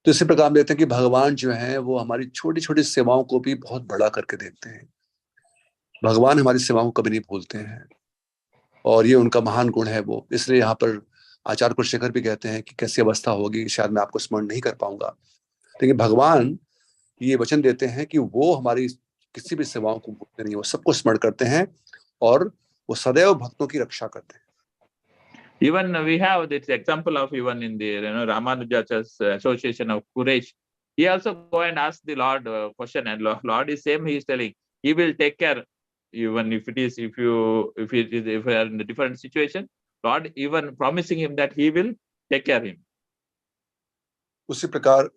तो इसी प्रकार हम देखते हैं कि भगवान जो है वो हमारी छोटी छोटी सेवाओं को भी बहुत बड़ा करके देखते हैं। भगवान हमारी सेवाओं को कभी नहीं भूलते हैं, और ये उनका महान गुण है वो। इसलिए यहाँ पर आचार्य कुलशेखर भी कहते हैं कि कैसी अवस्था होगी, शायद मैं आपको स्मरण नहीं कर पाऊंगा, लेकिन भगवान ये वचन देते हैं कि वो हमारी किसी भी सेवाओं को भूलते नहीं, वो सबको स्मरण करते हैं, और वो सदैव भक्तों की रक्षा करते हैं। Even we have this example of even in the Ramanuja's association of Quraysh. He also go and ask the Lord question, and Lord is same. He is telling he will take care, even if it is if you are in a different situation. Lord even promising him that he will take care of him. उसी प्रकार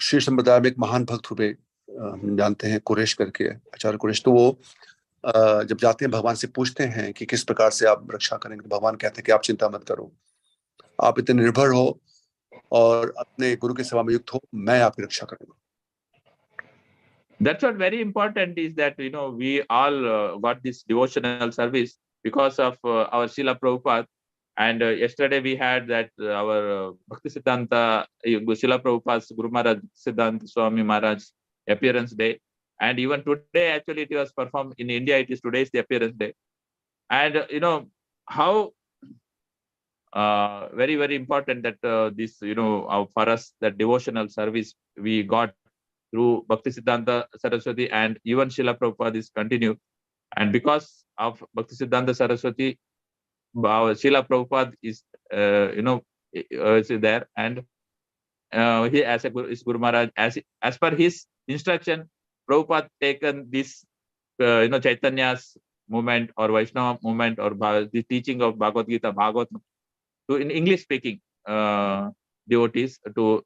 श्री संप्रदाय में एक महान भक्त हुए, हम जानते हैं कुरैश करके, आचार्य कुरैश। तो वो जब जाते हैं भगवान से पूछते हैं कि किस प्रकार से आप रक्षा करेंगे, तो भगवान कहते हैं कि आप चिंता मत करो, आप इतने निर्भर हो और अपने गुरु की सेवा में युक्त हो, मैं आपकी रक्षा करूंगा। That's what very important is that we all got this devotional service because of our Srila Prabhupada. And yesterday we had that our Bhakti Siddhanta Srila Prabhupada's Guru Maharaj Siddhanta Swami Maharaj appearance day. And even today, actually, it was performed in India. It is today's the appearance day. And how very, very important that this, for us, that devotional service we got through Bhakti Siddhanta Saraswati, and even Srila Prabhupada is continued. And because of Bhakti Siddhanta Saraswati, Srila Prabhupada is, is there, and he as a Guru, is Guru Maharaj, as per his instruction, Prabhupada taken this, Chaitanya's movement or Vaishnava movement or the teaching of Bhagavad Gita, Bhagavad, to in English speaking devotees to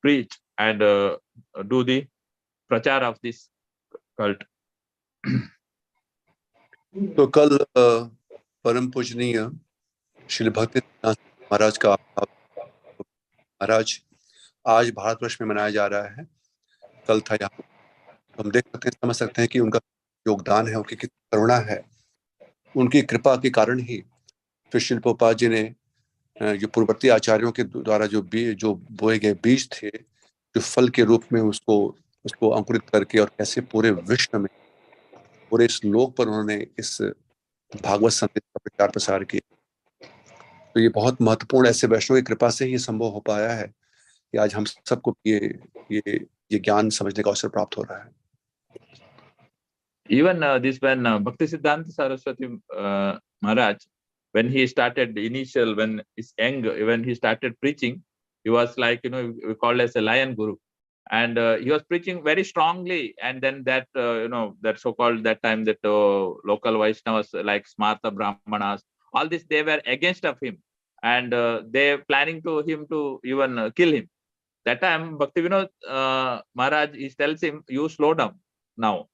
preach and do the prachar of this cult. तो कल परम पूजनीय श्री भक्ति महाराज का महाराज आज भारतवर्ष में मनाया जा रहा है। कल था यहाँ, हम देख सकते हैं, समझ सकते हैं कि उनका योगदान है, उनकी कितनी करुणा है। उनकी कृपा के कारण ही फिर श्री प्रभुपाद जी ने जो पूर्ववर्ती आचार्यों के द्वारा जो बोए गए बीज थे, जो फल के रूप में उसको अंकुरित करके, और कैसे पूरे विश्व में, पूरे इस लोक पर उन्होंने इस भागवत संदेश का प्रचार प्रसार किया। तो ये बहुत महत्वपूर्ण, ऐसे वैष्णव की कृपा से ही संभव हो पाया है कि आज हम सबको ये ज्ञान समझने का अवसर प्राप्त हो रहा है। Even this when Bhakti Siddhanta Saraswati Maharaj, when he started when he's young, when he started preaching, he was like we called as a lion guru. and he was preaching very strongly. And then that that so-called that time that local Vaishnavas like Smarta Brahmanas, all this, they were against of him, and they planning to him to even kill him. That time Bhakti Vinod Maharaj, he tells him, you slow down now,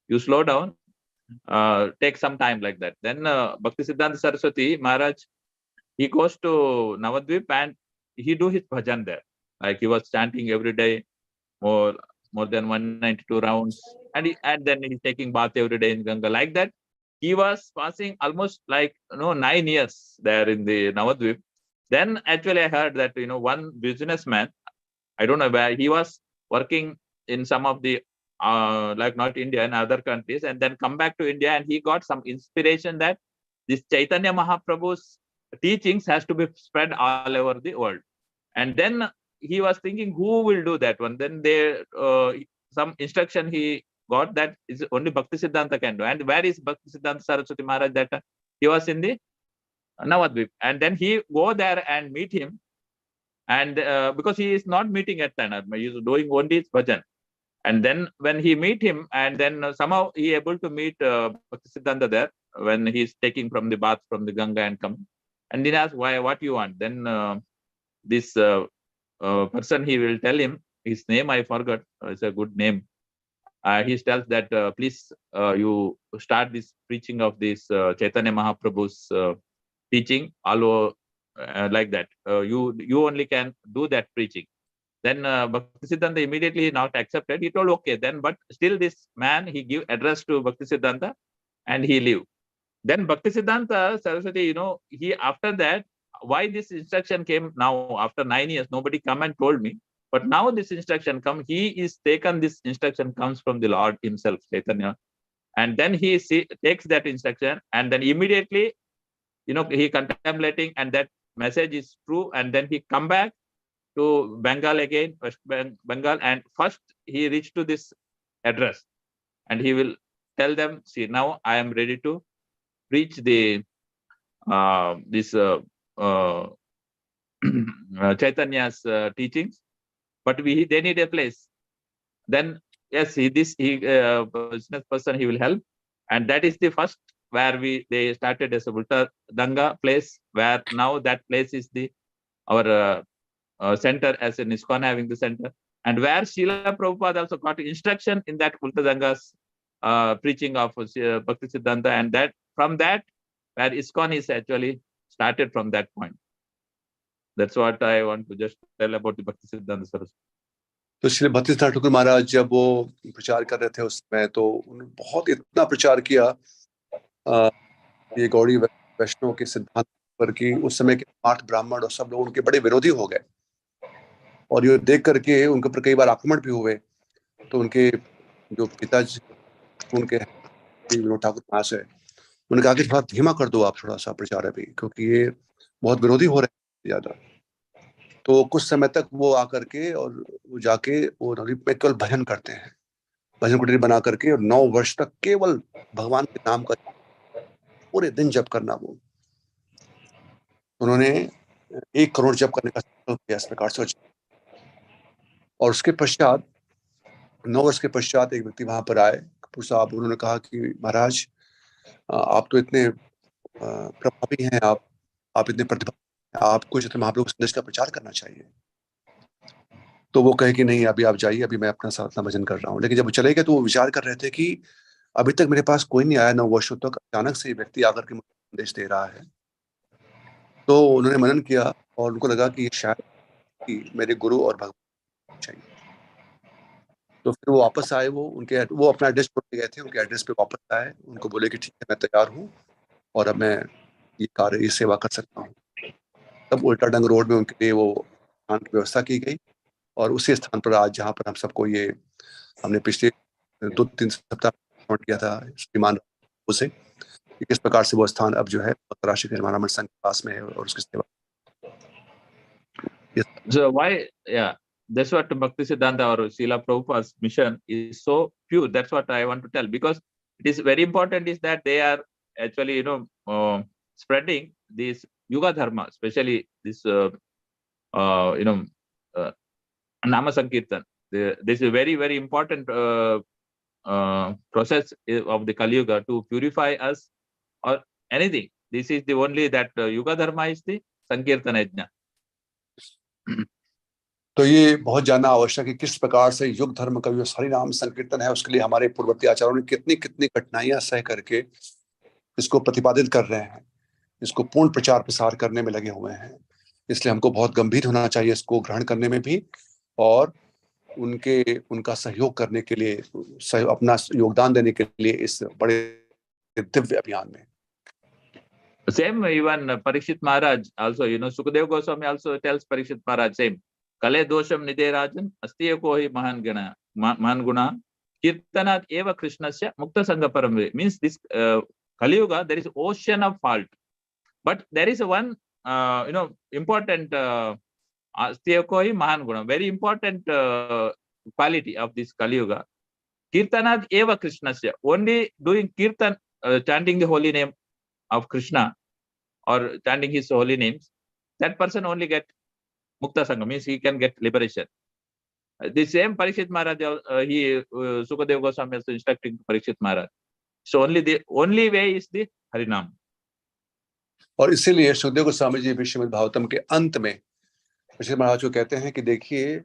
you slow down, take some time, like that. Then Bhakti Siddhanta Saraswati Maharaj, he goes to Navadvip and he do his bhajan there. Like he was chanting every day, more than 192 rounds, and then he's taking bath every day in Ganga. Like that, he was passing almost like 9 years there in the Navadvip. Then actually I heard that one businessman, I don't know where he was working in some of the like not India and other countries, and then come back to India, and he got some inspiration that this Chaitanya Mahaprabhu's teachings has to be spread all over the world. And then he was thinking, who will do that one? Then they some instruction he got that is only Bhakti Siddhanta can do. And where is Bhakti Siddhanta Saraswati Maharaj? That he was in the Navadvip, and then he go there and meet him. And because he is not meeting at Tanad, he is doing only his bhajan. And then when he meet him, and then somehow he able to meet Bhakti Siddhanta there when he's taking from the bath from the Ganga and come. And he asks, why, what you want? Then this person, he will tell him his name, I forgot, it's a good name. He tells that please you start this preaching of this Chaitanya Mahaprabhu's teaching all over, like that. You only can do that preaching. Then Bhakti Siddhanta immediately not accepted. He told, okay, then, but still this man, he give address to Bhakti Siddhanta and he leave. Then Bhakti Siddhanta Saraswati, he after that, why this instruction came now after 9 years, nobody come and told me. But now this instruction come, he is taken, this instruction comes from the Lord himself, Chaitanya. And then he takes that instruction, and then immediately, he contemplating, and that message is true. And then he come back to Bengal again, West Bengal, and first he reached to this address, and he will tell them, see, now I am ready to preach the this Chaitanya's teachings, but they need a place. Then yes, business person, he will help, and that is the first where they started as a Ulta Danga place, where now that place is our center, as an ISKCON having the center, and where Srila Prabhupada also got instruction in that Ulta Danga's preaching of Bhakti Siddhanta, and that from that where ISKCON is actually started from that point. That's what I want to just tell about the Bhakti Siddhanta Saraswati. तो श्री भक्ति सिद्धार्थ ठाकुर महाराज जब वो प्रचार कर रहे थे उस समय, तो उन्होंने बहुत इतना प्रचार किया ये गौड़ी वैष्णव के सिद्धांत पर कि उस समय के 8 ब्राह्मण और सब लोग उनके बड़े विरोधी हो गए, और ये देख करके उनके ऊपर कई बार आक्रमण भी हुए। तो उनके जो पिताजी उनके विनोद ठाकुर महाशय, उन्होंने कहा कि थोड़ा धीमा कर दो आप थोड़ा सा प्रचार अभी, क्योंकि ये बहुत विरोधी हो रहे हैं ज्यादा। तो कुछ समय तक वो आकर के और वो जाके वो नवद्वीप में केवल भजन करते हैं, भजन कुटीर बना करके, और 9 वर्ष तक केवल भगवान के नाम का पूरे दिन जप करना। वो उन्होंने 1 करोड़ जप करने का संकल्प किया इस प्रकार से। और उसके पश्चात 9 वर्ष के पश्चात एक व्यक्ति वहां पर आए, कपूर साहब। उन्होंने कहा कि महाराज आप तो इतने प्रभावी हैं, आप इतने प्रतिभा, आपको चैतन्य महाप्रभु के संदेश का प्रचार करना चाहिए। तो वो कहे कि नहीं, अभी आप जाइए, अभी मैं अपना साधना भजन कर रहा हूँ। लेकिन जब वो चले गए तो वो विचार कर रहे थे कि अभी तक मेरे पास कोई नहीं आया 9 वर्षों तक, अचानक से व्यक्ति आकर के मुझे संदेश दे रहा है। तो उन्होंने मनन किया और उनको लगा कि शायद मेरे गुरु और भगवान चाहिए। तो फिर वो वापस आए, वो अपना एड्रेस छोड़ के गए थे, उनके एड्रेस पे वापस आए, उनको बोले कि ठीक है, मैं तैयार हूँ और अब मैं ये सेवा कर सकता हूँ। तब उल्टा डंग रोड में उनके लिए वो स्थान की व्यवस्था की गई, और उसी स्थान पर आज जहाँ पर हम सबको हमने पिछले 2-3 सप्ताह किया था श्रीमान उसे, किस प्रकार से वो स्थान अब जो है राष्ट्रीय निर्माण संघ के पास में है और उसकी सेवा। So why, yeah, that's what Bhakti Siddhanta or Srila Prabhupada's mission is so pure. That's what I want to tell, because it is very important is that they are actually, spreading this Yuga Dharma, especially this, Nama Sankirtan. This is a very, very important process of the Kali Yuga to purify us or anything. This is the only that Yuga Dharma is the Sankirtana Yajna. तो ये बहुत जानना आवश्यक है किस प्रकार से युग धर्म का जो हरिनाम संकीर्तन है उसके लिए हमारे पूर्ववर्ती आचार्यों ने कितनी कितनी कठिनाइयां सह करके इसको प्रतिपादित कर रहे हैं, इसको पूर्ण प्रचार प्रसार करने में लगे हुए हैं। इसलिए हमको बहुत गंभीर होना चाहिए इसको ग्रहण करने में भी और उनका सहयोग करने के लिए, अपना योगदान देने के लिए इस बड़े दिव्य अभियान में। Same even Parikshit Maharaj also, Sukadeva Goswami also tells Parikshit Maharaj same. Kale dosham nide rajan astiyako hi mahan guna kirtanat eva krishnasya mukta sangha param. Means this Kali Yuga, there is ocean of fault, but there is one important astiyako hi mahan guna, very important quality of this Kali Yuga. Kirtanat eva krishnasya, only doing kirtan, chanting the holy name of Krishna or chanting his holy names, that person only get Mukta Sangha, means he can get liberation. The same Parikshit Maharaj, Sukadeva Goswami is instructing Parikshit Maharaj. So the only way is the Harinam. और इसीलिए सुखदेव गोस्वामी जी श्रीमद् भागवतम के अंत में परीक्षित महाराज को कहते हैं कि देखिए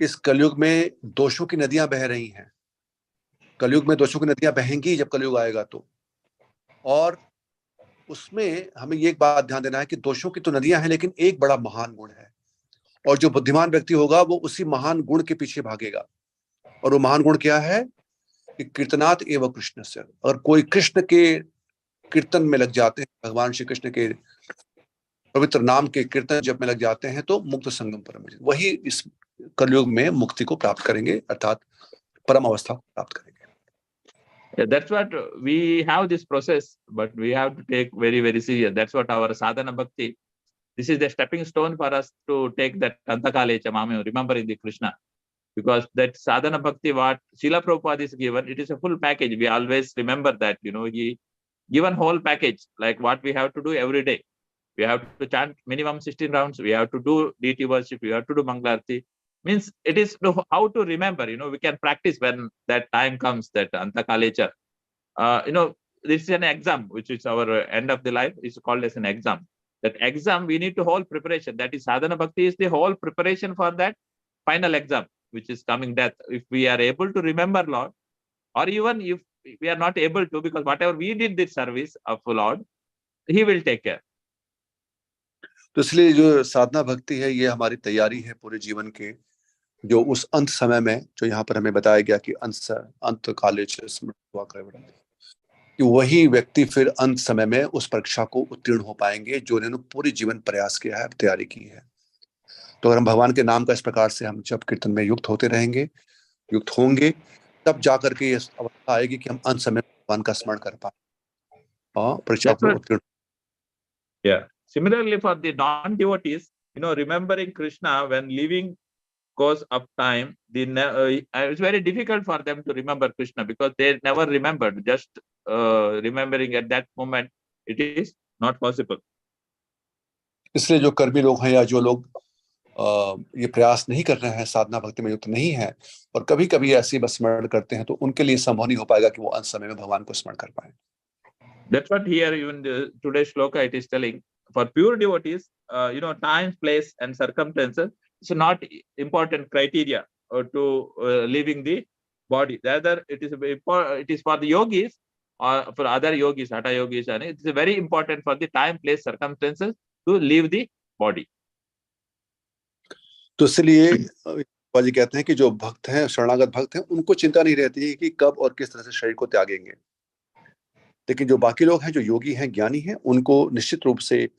इस कलयुग में दोषों की नदियां बह रही हैं, कलयुग में दोषों की नदियां बहेंगी जब कलयुग आएगा तो, और उसमें हमें ये एक बात ध्यान देना है कि दोषों की तो नदियां हैं लेकिन एक बड़ा महान गुण है, और जो बुद्धिमान व्यक्ति होगा वो उसी महान गुण के पीछे भागेगा। और वो महान गुण क्या है कि कीर्तनात् एव कृष्ण से, अगर कोई कृष्ण के कीर्तन में लग जाते हैं, भगवान श्री कृष्ण के पवित्र नाम के कीर्तन जब में लग जाते हैं तो मुक्त संगम परम, वही इस कलयुग में मुक्ति को प्राप्त करेंगे, अर्थात परम अवस्था को प्राप्त करेंगे। Yeah, that's what we have this process, but we have to take very, very serious. That's what our sadhana bhakti. This is the stepping stone for us to take that Antakale Chamame, remembering the Krishna. Because that sadhana bhakti, what Srila Prabhupada is given, it is a full package. We always remember that, he given whole package, like what we have to do every day. We have to chant minimum 16 rounds. We have to do deity worship. We have to do Mangalarti. Means it is how to remember, we can practice when that time comes, that Antakalecha. This is an exam, which is our end of the life, is called as an exam. That exam, we need to whole preparation. That is sadhana bhakti is the whole preparation for that final exam, which is coming death. If we are able to remember Lord, or even if we are not able to, because whatever we did this service of Lord, He will take care. तो इसलिए जो साधना भक्ति है ये हमारी तैयारी है पूरे जीवन के, जो उस अंत समय में जो यहाँ पर हमें बताया गया कि अंत काले कि वही व्यक्ति फिर अंत समय में उस परीक्षा को उत्तीर्ण हो पाएंगे जो उन्होंने पूरी जीवन प्रयास किया है, तैयारी की है। तो अगर हम भगवान के नाम का इस प्रकार से हम जब कीर्तन में युक्त होते रहेंगे, युक्त होंगे, तब जाकर के ये अवस्था आएगी कि हम अंत समय भगवान का स्मरण कर पाए और परीक्षा को उत्तीर्ण। Yeah. Similarly, for the non-devotees, remembering Krishna when leaving course of time, it's very difficult for them to remember Krishna because they never remembered. Just remembering at that moment, it is not possible. इसलिए जो कर्मी लोग हैं या जो लोग ये प्रयास नहीं कर रहे हैं, साधना भक्ति में युक्त नहीं है और कभी कभी ऐसे बस स्मरण करते हैं, तो उनके लिए संभव नहीं हो पाएगा कि वो अंत समय में भगवान को स्मरण कर पाए। That's what here even today's shloka it is telling. For pure devotees, time, place, and circumstances is not important criteria to leaving the body. Rather, it is for the yogis or for other yogis, hatha yogis, and it is very important for the time, place, circumstances to leave the body. तो इसलिए बाबाजी कहते हैं कि जो भक्त हैं, शरणागत भक्त हैं, उनको चिंता नहीं रहती है कि कब और किस तरह से शरीर को त्यागेंगे, लेकिन जो बाकी लोग हैं, जो योगी हैं, ज्ञानी हैं, उनको निश्चित रूप से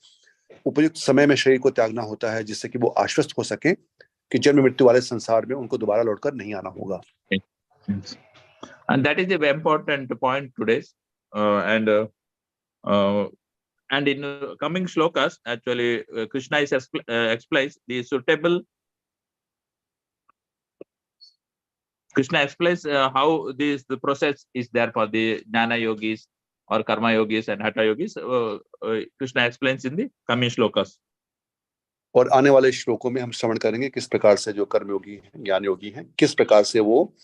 उपयुक्त समय में शरीर को त्यागना होता है जिससे कि वो आश्वस्त हो सके कि जन्म मृत्यु वाले संसार में उनको दोबारा लौटकर नहीं आना होगा। And that is the important point today. And in coming shlokas, actually, Krishna is explains the suitable. Krishna explains how the process is there for the jnana yogis or karma yogis and hatha yogis. Krishna explains in the coming shlokas. और आने वाले श्लोकों में हम श्रवण करेंगे किस प्रकार से जो कर्मयोगी हैं, ज्ञान योगी हैं, किस प्रकार से वो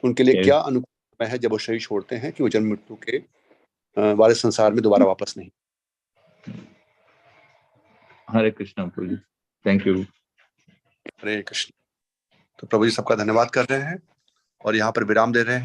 उनके लिए क्या अनुकूल है जब वो शरीर छोड़ते हैं कि वो जन्म मृत्यु के वाले संसार में दोबारा वापस नहीं। हरे कृष्णा प्रभु, थैंक यू। हरे कृष्ण। तो प्रभु जी सबका धन्यवाद कर रहे हैं और यहाँ पर विराम दे रहे हैं।